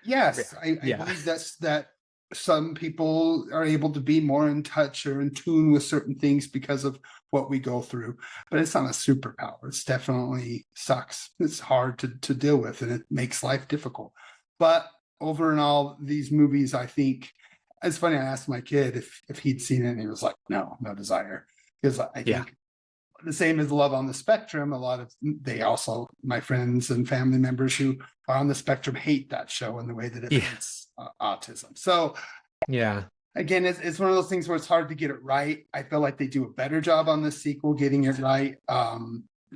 yes, I believe that some people are able to be more in touch or in tune with certain things because of what we go through, but it's not a superpower. It's definitely sucks. It's hard to deal with, and it makes life difficult. But over and all, these movies, I think, it's funny, I asked my kid if he'd seen it, and he was like, no desire. Because I think the same as Love on the Spectrum, my friends and family members who are on the spectrum hate that show in the way that it hates autism. So again, it's one of those things where it's hard to get it right. I feel like they do a better job on the sequel getting it right,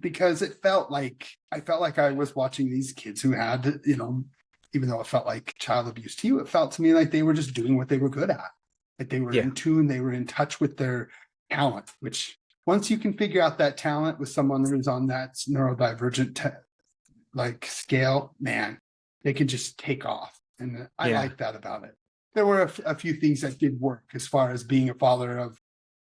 because I felt like I was watching these kids who had, even though it felt like child abuse to you, it felt to me like they were just doing what they were good at. Like they were in tune, they were in touch with their talent, which once you can figure out that talent with someone who's on that neurodivergent scale, man, they can just take off. And I like that about it. There were a few things that did work as far as being a father of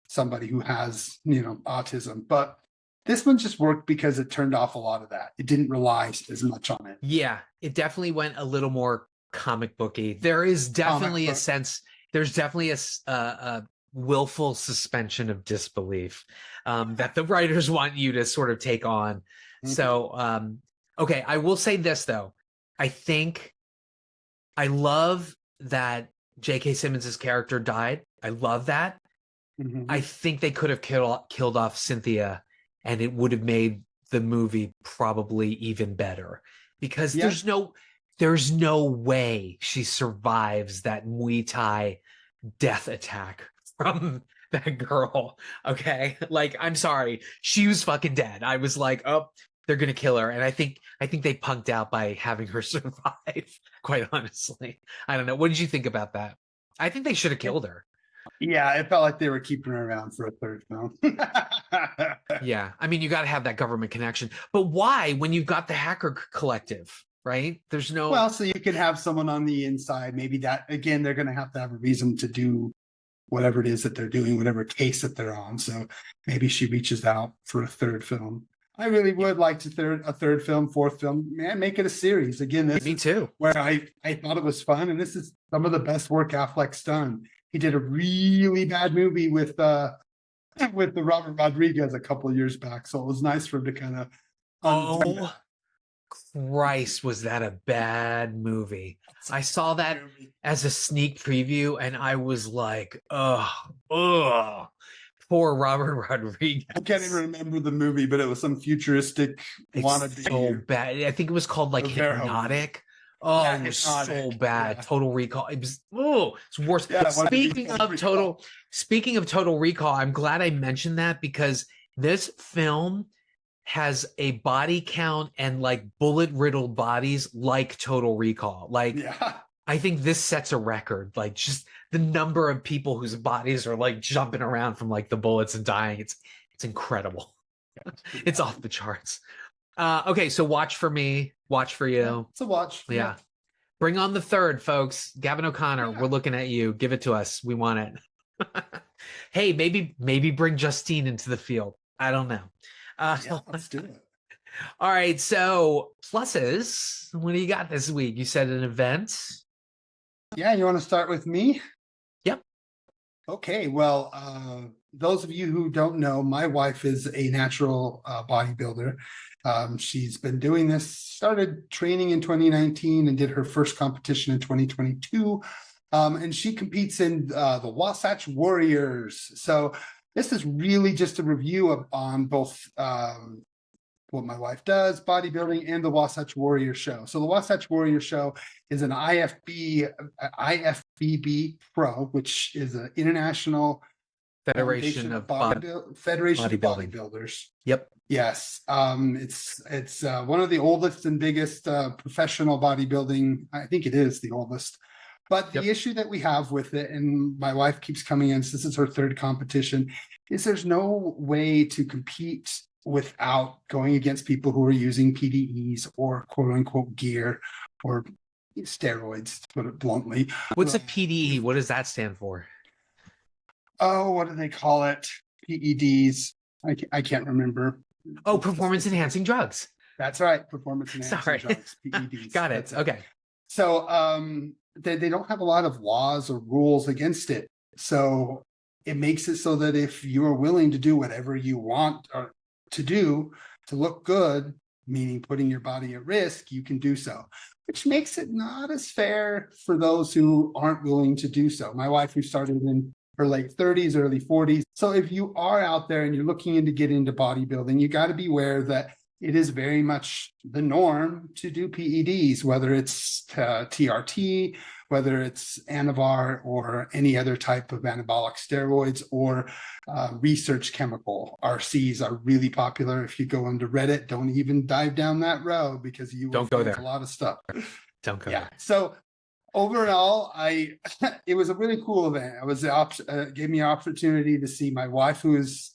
somebody who has, autism, but this one just worked because it turned off a lot of that. It didn't rely as much on it. Yeah, it definitely went a little more comic booky. There is definitely a sense, there's definitely a willful suspension of disbelief that the writers want you to sort of take on. Mm-hmm. So, okay, I will say this, though. I think I love that J.K. Simmons' character died. I love that. Mm-hmm. I think they could have killed off Cynthia, and it would have made the movie probably even better, because there's no way she survives that Muay Thai death attack from that girl. Okay, like, I'm sorry, she was fucking dead. I was like, oh, they're gonna kill her, and I think they punked out by having her survive. Quite honestly, I don't know. What did you think about that? I think they should have killed her. Yeah, it felt like they were keeping her around for a third film. Yeah, I mean, you got to have that government connection, but why when you've got the hacker collective, right? There's no. Well, so you can have someone on the inside. Maybe that, again, they're going to have a reason to do whatever it is that they're doing, whatever case that they're on. So maybe she reaches out for a third film. I really would like to a third film, fourth film, man, make it a series. Again, Me too. Where I thought it was fun, and this is some of the best work Affleck's done. He did a really bad movie with the Robert Rodriguez a couple of years back, so it was nice for him to kind of. Oh, Christ, was that a bad movie? I saw that as a sneak preview, and I was like, ugh. Poor Robert Rodriguez. I can't even remember the movie, but it was some futuristic wannabe. So bad. I think it was called like Hypnotic. Oh, yeah, it was so bad. Yeah. Total Recall. It was it's worse. Yeah, speaking of Total Recall, I'm glad I mentioned that, because this film has a body count and like bullet riddled bodies like Total Recall. Like, I think this sets a record. Like, just the number of people whose bodies are like jumping around from like the bullets and dying. It's incredible. It's off the charts. Okay, so watch for me, watch for you. Yeah, it's a watch. Yeah. Bring on the third, folks. Gavin O'Connor, we're looking at you. Give it to us. We want it. Hey, maybe bring Justine into the field. I don't know. Let's do it. All right, so pluses. What do you got this week? You said an event. Yeah, you want to start with me? Yep. Okay, well, those of you who don't know, my wife is a natural bodybuilder. She's been doing this, started training in 2019 and did her first competition in 2022. And she competes in the Wasatch Warriors. So this is really just a review on both what my wife does, bodybuilding, and the Wasatch Warrior Show. So the Wasatch Warrior Show is an IFBB Pro, which is an international Federation of Bodybuilders. Yep. Yes. It's one of the oldest and biggest professional bodybuilding. I think it is the oldest. But the issue that we have with it, and my wife keeps coming in, this is her third competition, is there's no way to compete without going against people who are using PDEs or quote unquote gear or steroids, to put it bluntly. What's a PDE? What does that stand for? oh, what do they call it? PEDs. I can't remember. Oh, performance enhancing drugs. That's right. Performance enhancing Sorry. drugs, PEDs. Got it. That's Okay. So they don't have a lot of laws or rules against it. So it makes it so that if you are willing to do whatever you want or to do to look good, meaning putting your body at risk, you can do so, which makes it not as fair for those who aren't willing to do so. My wife, who started in her late 30s, early 40s. So if you are out there and you're looking to get into bodybuilding, you got to be aware that it is very much the norm to do PEDs, whether it's TRT, whether it's Anavar or any other type of anabolic steroids or research chemical. RCs are really popular. If you go into Reddit, don't even dive down that road because you will Don't go find there. a lot of stuff. Don't go Yeah. there. So overall, it was a really cool event. It was gave me an opportunity to see my wife, who is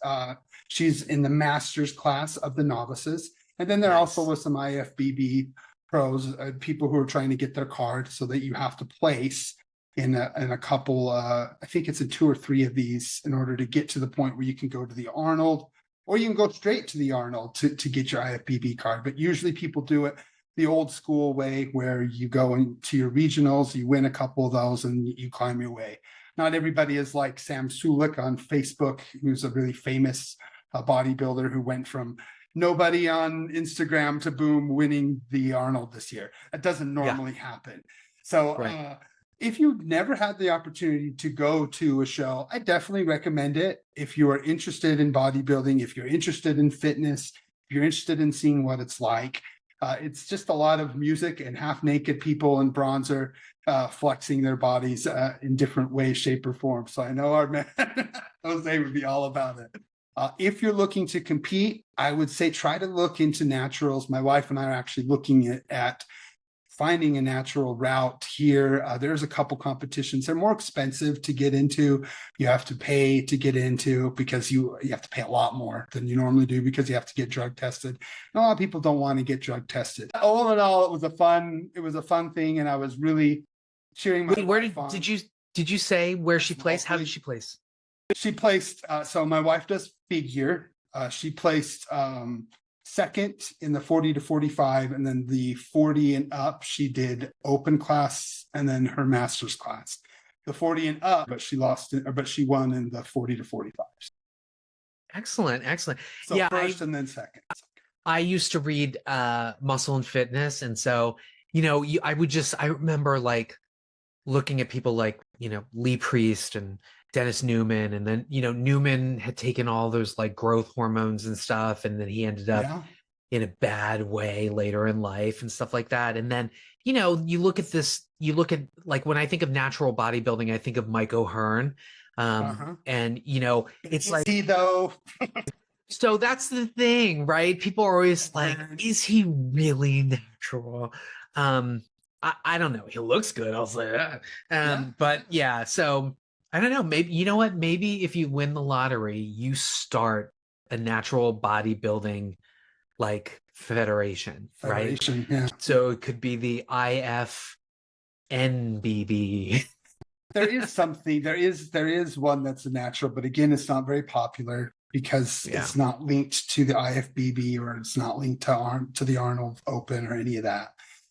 she's in the master's class of the novices, and then there Nice. also was some IFBB pros, people who are trying to get their card, so that you have to place in a couple. I think it's in 2 or 3 of these in order to get to the point where you can go to the Arnold, or you can go straight to the Arnold to get your IFBB card. But usually people do it the old school way, where you go into your regionals, you win a couple of those, and you climb your way. Not everybody is like Sam Sulik on Facebook, who's a really famous bodybuilder who went from nobody on Instagram to boom, winning the Arnold this year. That doesn't normally happen. So Right. if you've never had the opportunity to go to a show, I definitely recommend it. If you are interested in bodybuilding, if you're interested in fitness, if you're interested in seeing what it's like, it's just a lot of music and half-naked people in bronzer flexing their bodies in different ways, shape, or form. So I know our man Jose would be all about it. If you're looking to compete, I would say try to look into naturals. My wife and I are actually looking at finding a natural route here. There's a couple competitions. They're more expensive to get into. You have to pay to get into, because you have to pay a lot more than you normally do, because you have to get drug tested. And a lot of people don't want to get drug tested. All in all, it was a fun thing, and I was really cheering my Wait, where wife on. did you say where she placed? How did she place? She placed, so my wife does figure. She placed second in the 40 to 45, and then the 40 and up, she did open class and then her master's class. The 40 and up, but she won in the 40 to 45. Excellent. So Yeah, first and then second. I used to read Muscle and Fitness, and so I remember like looking at people like Lee Priest and Dennis Newman, and then Newman had taken all those like growth hormones and stuff, and then he ended up in a bad way later in life and stuff like that. And then you look at like, when I think of natural bodybuilding, I think of Mike O'Hearn, and it's like, he though. so that's the thing, right? People are always like, is he really natural? I don't know. He looks good, I'll say that. But yeah, so I don't know. Maybe, maybe if you win the lottery, you start a natural bodybuilding like federation, right? Yeah. So it could be the IFNBB. There is something. There is one that's a natural, but again, it's not very popular because it's not linked to the IFBB, or it's not linked to the Arnold Open or any of that.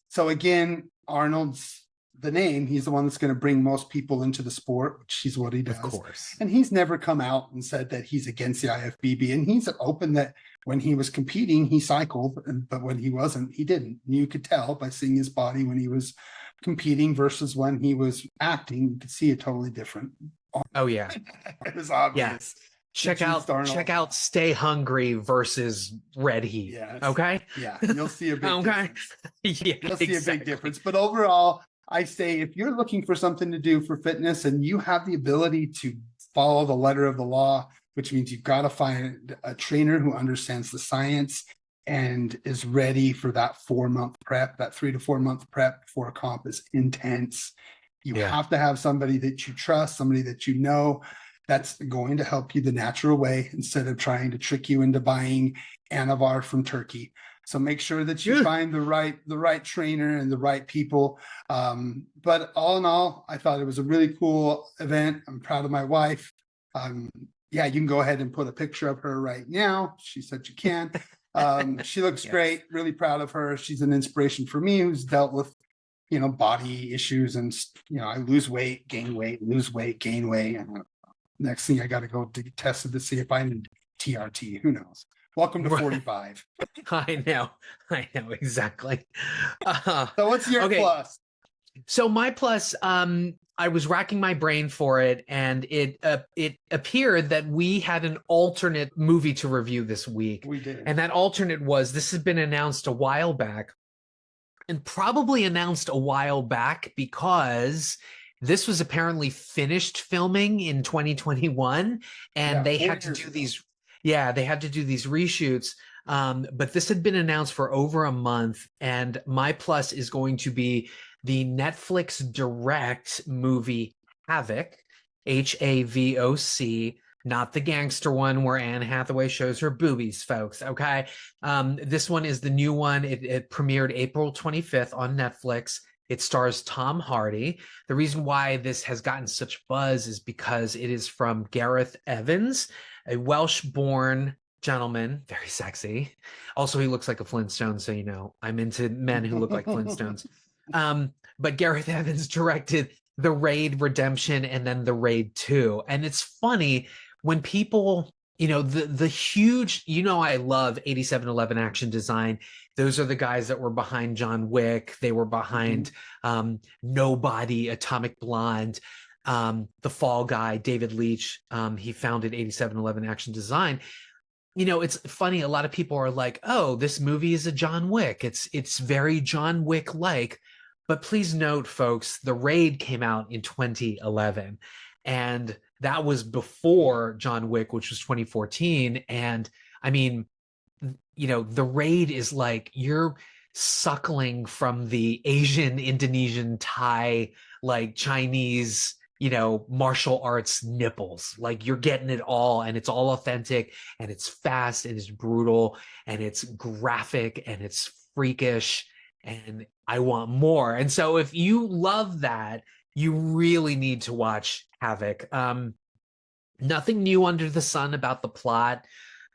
So again, Arnold's the name. He's the one that's going to bring most people into the sport, which is what he does. Of course. And he's never come out and said that he's against the IFBB. And he's open that when he was competing, he cycled, but when he wasn't, he didn't. You could tell by seeing his body when he was competing versus when he was acting. You could see it totally different. Oh yeah. It was obvious. Yeah. Check out Stay Hungry versus Red Heat. Yes. Okay. Yeah. You'll see a big difference. Yeah, You'll see a big difference. But overall, I say if you're looking for something to do for fitness and you have the ability to follow the letter of the law, which means you've got to find a trainer who understands the science and is ready for that 4-month prep, that 3 to 4 month prep before a comp is intense. You have to have somebody that you trust, somebody that you know that's going to help you the natural way instead of trying to trick you into buying Anavar from Turkey. So make sure that you find the right trainer and the right people. But all in all, I thought it was a really cool event. I'm proud of my wife. Yeah, you can go ahead and put a picture of her right now. She said you can. She looks Yes. great. Really proud of her. She's an inspiration for me, who's dealt with, body issues, and I lose weight, gain weight, lose weight, gain weight. And next thing I got to go get tested to see if I need TRT. Who knows? Welcome to Right. 45. I know exactly. So what's your Okay. plus? So my plus, I was racking my brain for it, and it appeared that we had an alternate movie to review this week. We did. And that alternate was, this has been announced a while back, and probably announced a while back because this was apparently finished filming in 2021, and Yeah, they 4 had to years do ago. these, they had to do these reshoots. But this had been announced for over a month, and my plus is going to be the Netflix direct movie Havoc, HAVOC, not the gangster one where Anne Hathaway shows her boobies, folks. Okay. This one is the new one. It premiered April 25th on Netflix. It stars Tom Hardy. The reason why this has gotten such buzz is because it is from Gareth Evans, a Welsh-born gentleman, very sexy. Also, he looks like a Flintstone, so I'm into men who look like Flintstones. But Gareth Evans directed The Raid Redemption and then The Raid 2. And it's funny when people, the huge, I love 8711 Action Design. Those are the guys that were behind John Wick. They were behind Nobody, Atomic Blonde, The Fall Guy, David Leitch. He founded 8711 Action Design. It's funny. A lot of people are like, "Oh, this movie is a John Wick. It's very John Wick-like." But please note, folks, The Raid came out in 2011, and that was before John Wick, which was 2014. And I mean, The Raid is like you're suckling from the Asian, Indonesian, Thai, like Chinese, martial arts nipples. Like you're getting it all, and it's all authentic, and it's fast, and it's brutal, and it's graphic, and it's freakish, and I want more. And so if you love that, you really need to watch Havoc. Nothing new under the sun about the plot.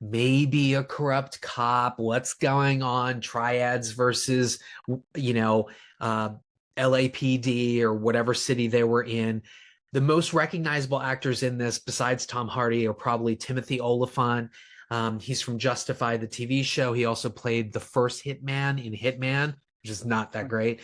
Maybe a corrupt cop, what's going on, triads versus LAPD or whatever city they were in. The most recognizable actors in this, besides Tom Hardy, are probably Timothy Olyphant. He's from Justified, the TV show. He also played the first Hitman in Hitman, which is not that great.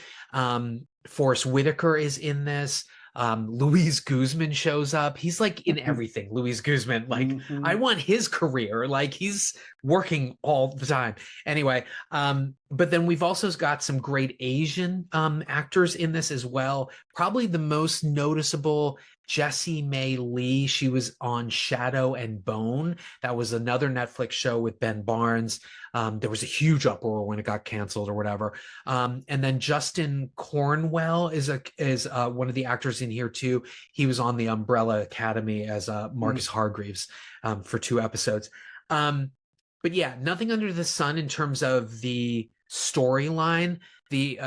Forrest Whitaker is in this. Luis Guzman shows up. He's like in everything. Luis Guzman, like I want his career. Like he's working all the time. Anyway, but then we've also got some great Asian actors in this as well. Probably the most noticeable, Jessie May Lee. She was on Shadow and Bone. That was another Netflix show with Ben Barnes. There was a huge uproar when it got canceled or whatever. And then Justin Cornwell is one of the actors in here too. He was on the Umbrella Academy as Marcus Hargreaves for 2 episodes. But yeah, nothing under the sun in terms of the storyline. The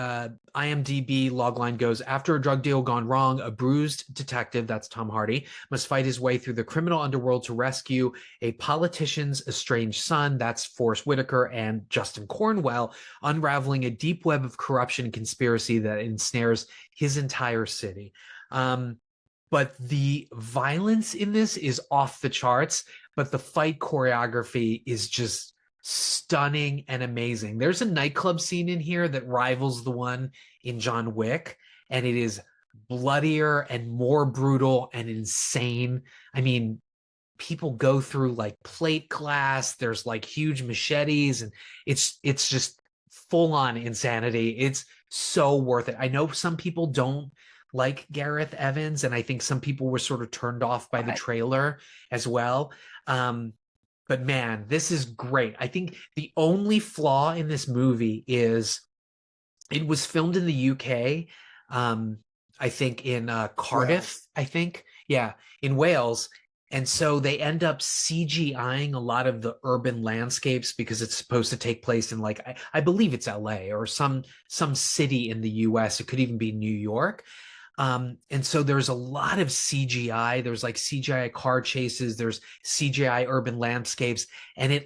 IMDb logline goes, after a drug deal gone wrong, a bruised detective, that's Tom Hardy, must fight his way through the criminal underworld to rescue a politician's estranged son, that's Forrest Whitaker and Justin Cornwell, unraveling a deep web of corruption and conspiracy that ensnares his entire city. But the violence in this is off the charts, but the fight choreography is just stunning and amazing. There's a nightclub scene in here that rivals the one in John Wick, and it is bloodier and more brutal and insane. I mean, people go through like plate glass. There's like huge machetes, and it's just full on insanity. It's so worth it. I know some people don't like Gareth Evans, and I think some people were sort of turned off by the trailer as well. But man, this is great. I think the only flaw in this movie is it was filmed in the UK. I think in Cardiff, in Wales. And so they end up CGIing a lot of the urban landscapes because it's supposed to take place in like, I believe it's LA or some city in the US. It could even be New York. And so there's a lot of CGI. There's like CGI car chases, there's CGI urban landscapes, and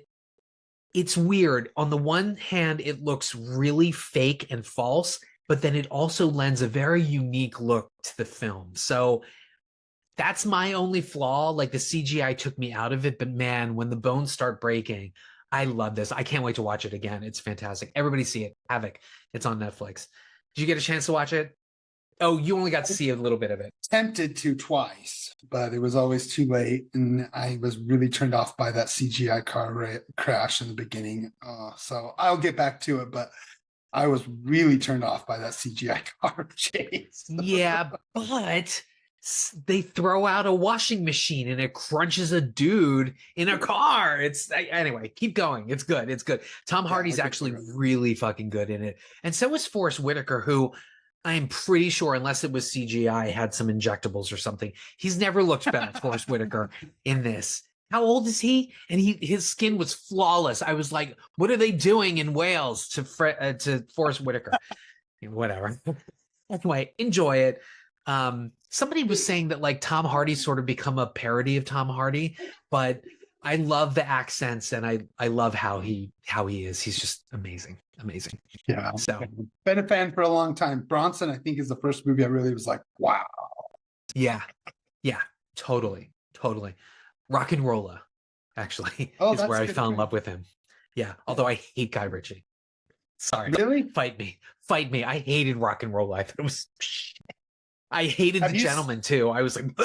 it's weird. On the one hand, it looks really fake and false, but then it also lends a very unique look to the film. So that's my only flaw. Like the CGI took me out of it, but man, when the bones start breaking, I love this. I can't wait to watch it again. It's fantastic. Everybody see it. Havoc. It's on Netflix. Did you get a chance to watch it? Oh, you only got to see a little bit of it. Tempted to twice, but it was always too late, and I was really turned off by that CGI car crash in the beginning. So I'll get back to it, but I was really turned off by that CGI car chase. Yeah, but they throw out a washing machine and it crunches a dude in a car. Anyway, keep going. It's good. It's good. Tom Hardy's actually really fucking good in it. And so is Forrest Whitaker, who I'm pretty sure, unless it was CGI, had some injectables or something. He's never looked bad, Forrest Whitaker, in this. How old is he? And his skin was flawless. I was like, what are they doing in Wales to Forrest Whitaker? Whatever. Anyway, enjoy it. Somebody was saying that like Tom Hardy's sort of become a parody of Tom Hardy, but I love the accents and I love how he is. He's just amazing. Yeah. So been a fan for a long time. Bronson, I think, is the first movie I really was like, wow. Yeah, totally. Rock and Rolla, actually, is where I fell in love with him. Yeah, although I hate Guy Ritchie. Sorry. Really? Fight me. I hated Rock and Rolla. I thought it was shit. I hated The Gentleman too. I was like,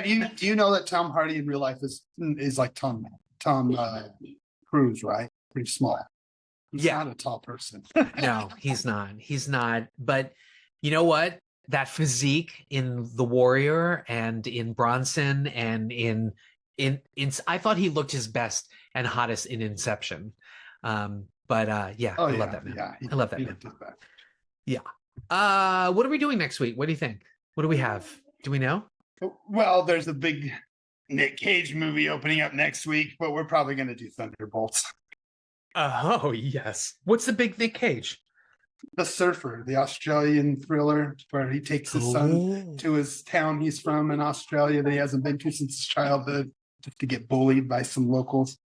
do you know that Tom Hardy in real life is like Tom Cruise, right? Pretty small. He's not a tall person. No, he's not. But you know what? That physique in The Warrior and in Bronson and in I thought he looked his best and hottest in Inception. I love that man. Yeah, I love that man. Yeah. What are we doing next week? What do you think? What do we have? Do we know? Well, there's a big Nick Cage movie opening up next week, but we're probably going to do Thunderbolts. Oh, yes. What's the big Nick Cage? The Surfer, the Australian thriller where he takes his son to his town he's from in Australia that he hasn't been to since his childhood just to get bullied by some locals.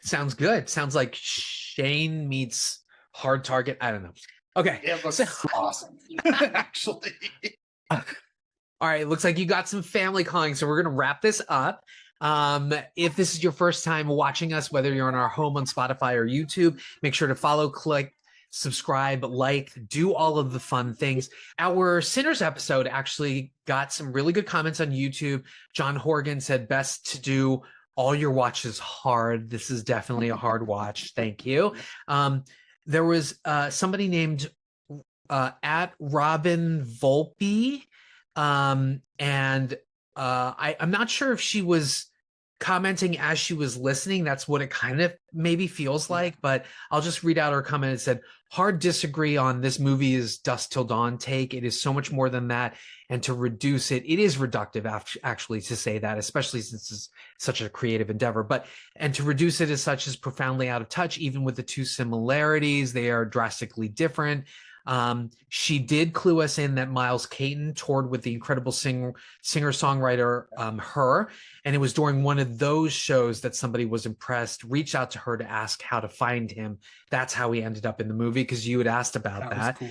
Sounds good. Sounds like Shane meets Hard Target. I don't know. Okay. It looks awesome, actually. All right. Looks like you got some family calling, so we're going to wrap this up. If this is your first time watching us, whether you're on our home on Spotify or YouTube, make sure to follow, click, subscribe, like, do all of the fun things. Our Sinners episode actually got some really good comments on YouTube. John Horgan said best to do all your watches hard. This is definitely a hard watch. Thank you. There was somebody named at Robin Volpe. I'm not sure if she was commenting as she was listening. That's what it kind of maybe feels like, but I'll just read out her comment. It said, hard disagree on this movie is Dusk Till Dawn take. It is so much more than that. And to reduce it is reductive actually to say that, especially since it's such a creative endeavor, and to reduce it as such is profoundly out of touch. Even with the two similarities, they are drastically different. She did clue us in that Miles Caton toured with the incredible singer-songwriter Her, and it was during one of those shows that somebody was impressed, reached out to her to ask how to find him. That's how he ended up in the movie, because you had asked about that. Cool.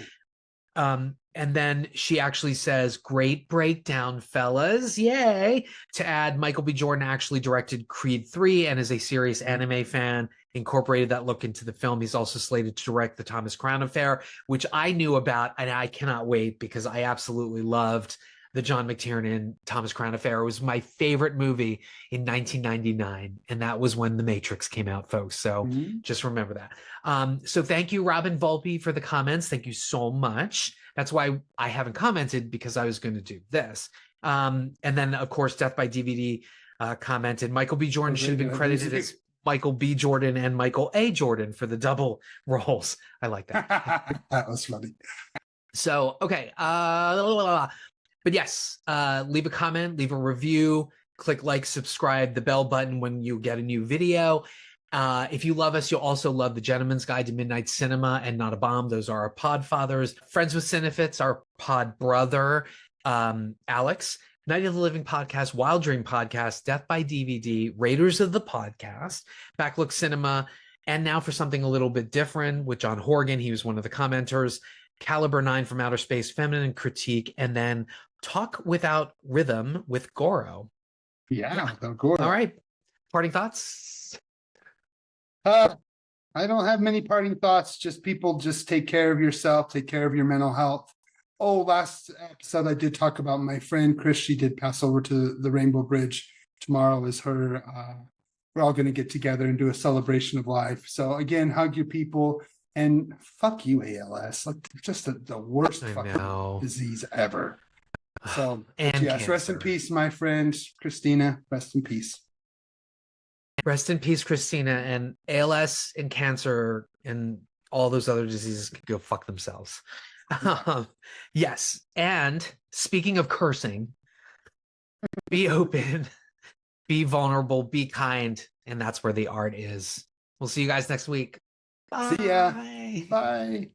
And then she actually says, great breakdown, fellas. Yay. To add, Michael B. Jordan actually directed Creed 3 and is a serious anime fan, incorporated that look into the film. He's also slated to direct the Thomas Crown Affair, which I knew about, and I cannot wait because I absolutely loved the John McTiernan Thomas Crown Affair. It was my favorite movie in 1999, and that was when The Matrix came out, folks. So just remember that. So thank you, Robin Volpe, for the comments. Thank you so much. That's why I haven't commented, because I was going to do this. And then, of course, Death by DVD commented, Michael B. Jordan should have been credited as Michael B. Jordan and Michael A. Jordan for the double roles. I like that. That was funny. So, okay. But yes, leave a comment, leave a review, click like, subscribe, the bell button when you get a new video. If you love us, you'll also love The Gentleman's Guide to Midnight Cinema and Not a Bomb. Those are our pod fathers. Friends with Cinefits, our pod brother, Alex. Night of the Living Podcast, Wild Dream Podcast, Death by DVD, Raiders of the Podcast, Backlook Cinema, and now for something a little bit different with John Horgan. He was one of the commenters. Caliber 9 from Outer Space, Feminine Critique, and then Talk Without Rhythm with Goro. Yeah. Goro. All right. Parting thoughts? I don't have many parting thoughts. Just people, just take care of yourself, take care of your mental health. Oh, last episode I did talk about my friend Chris. She did pass over to the Rainbow Bridge. Tomorrow is her. We're all going to get together and do a celebration of life. So again, hug your people and fuck you, ALS. Like just the worst fucking disease ever. So and yes, rest in peace, my friend Christina. Rest in peace. Rest in peace, Christina. And ALS and cancer and all those other diseases can go fuck themselves. Yes. And speaking of cursing, be open, be vulnerable, be kind. And that's where the art is. We'll see you guys next week. Bye. See ya. Bye.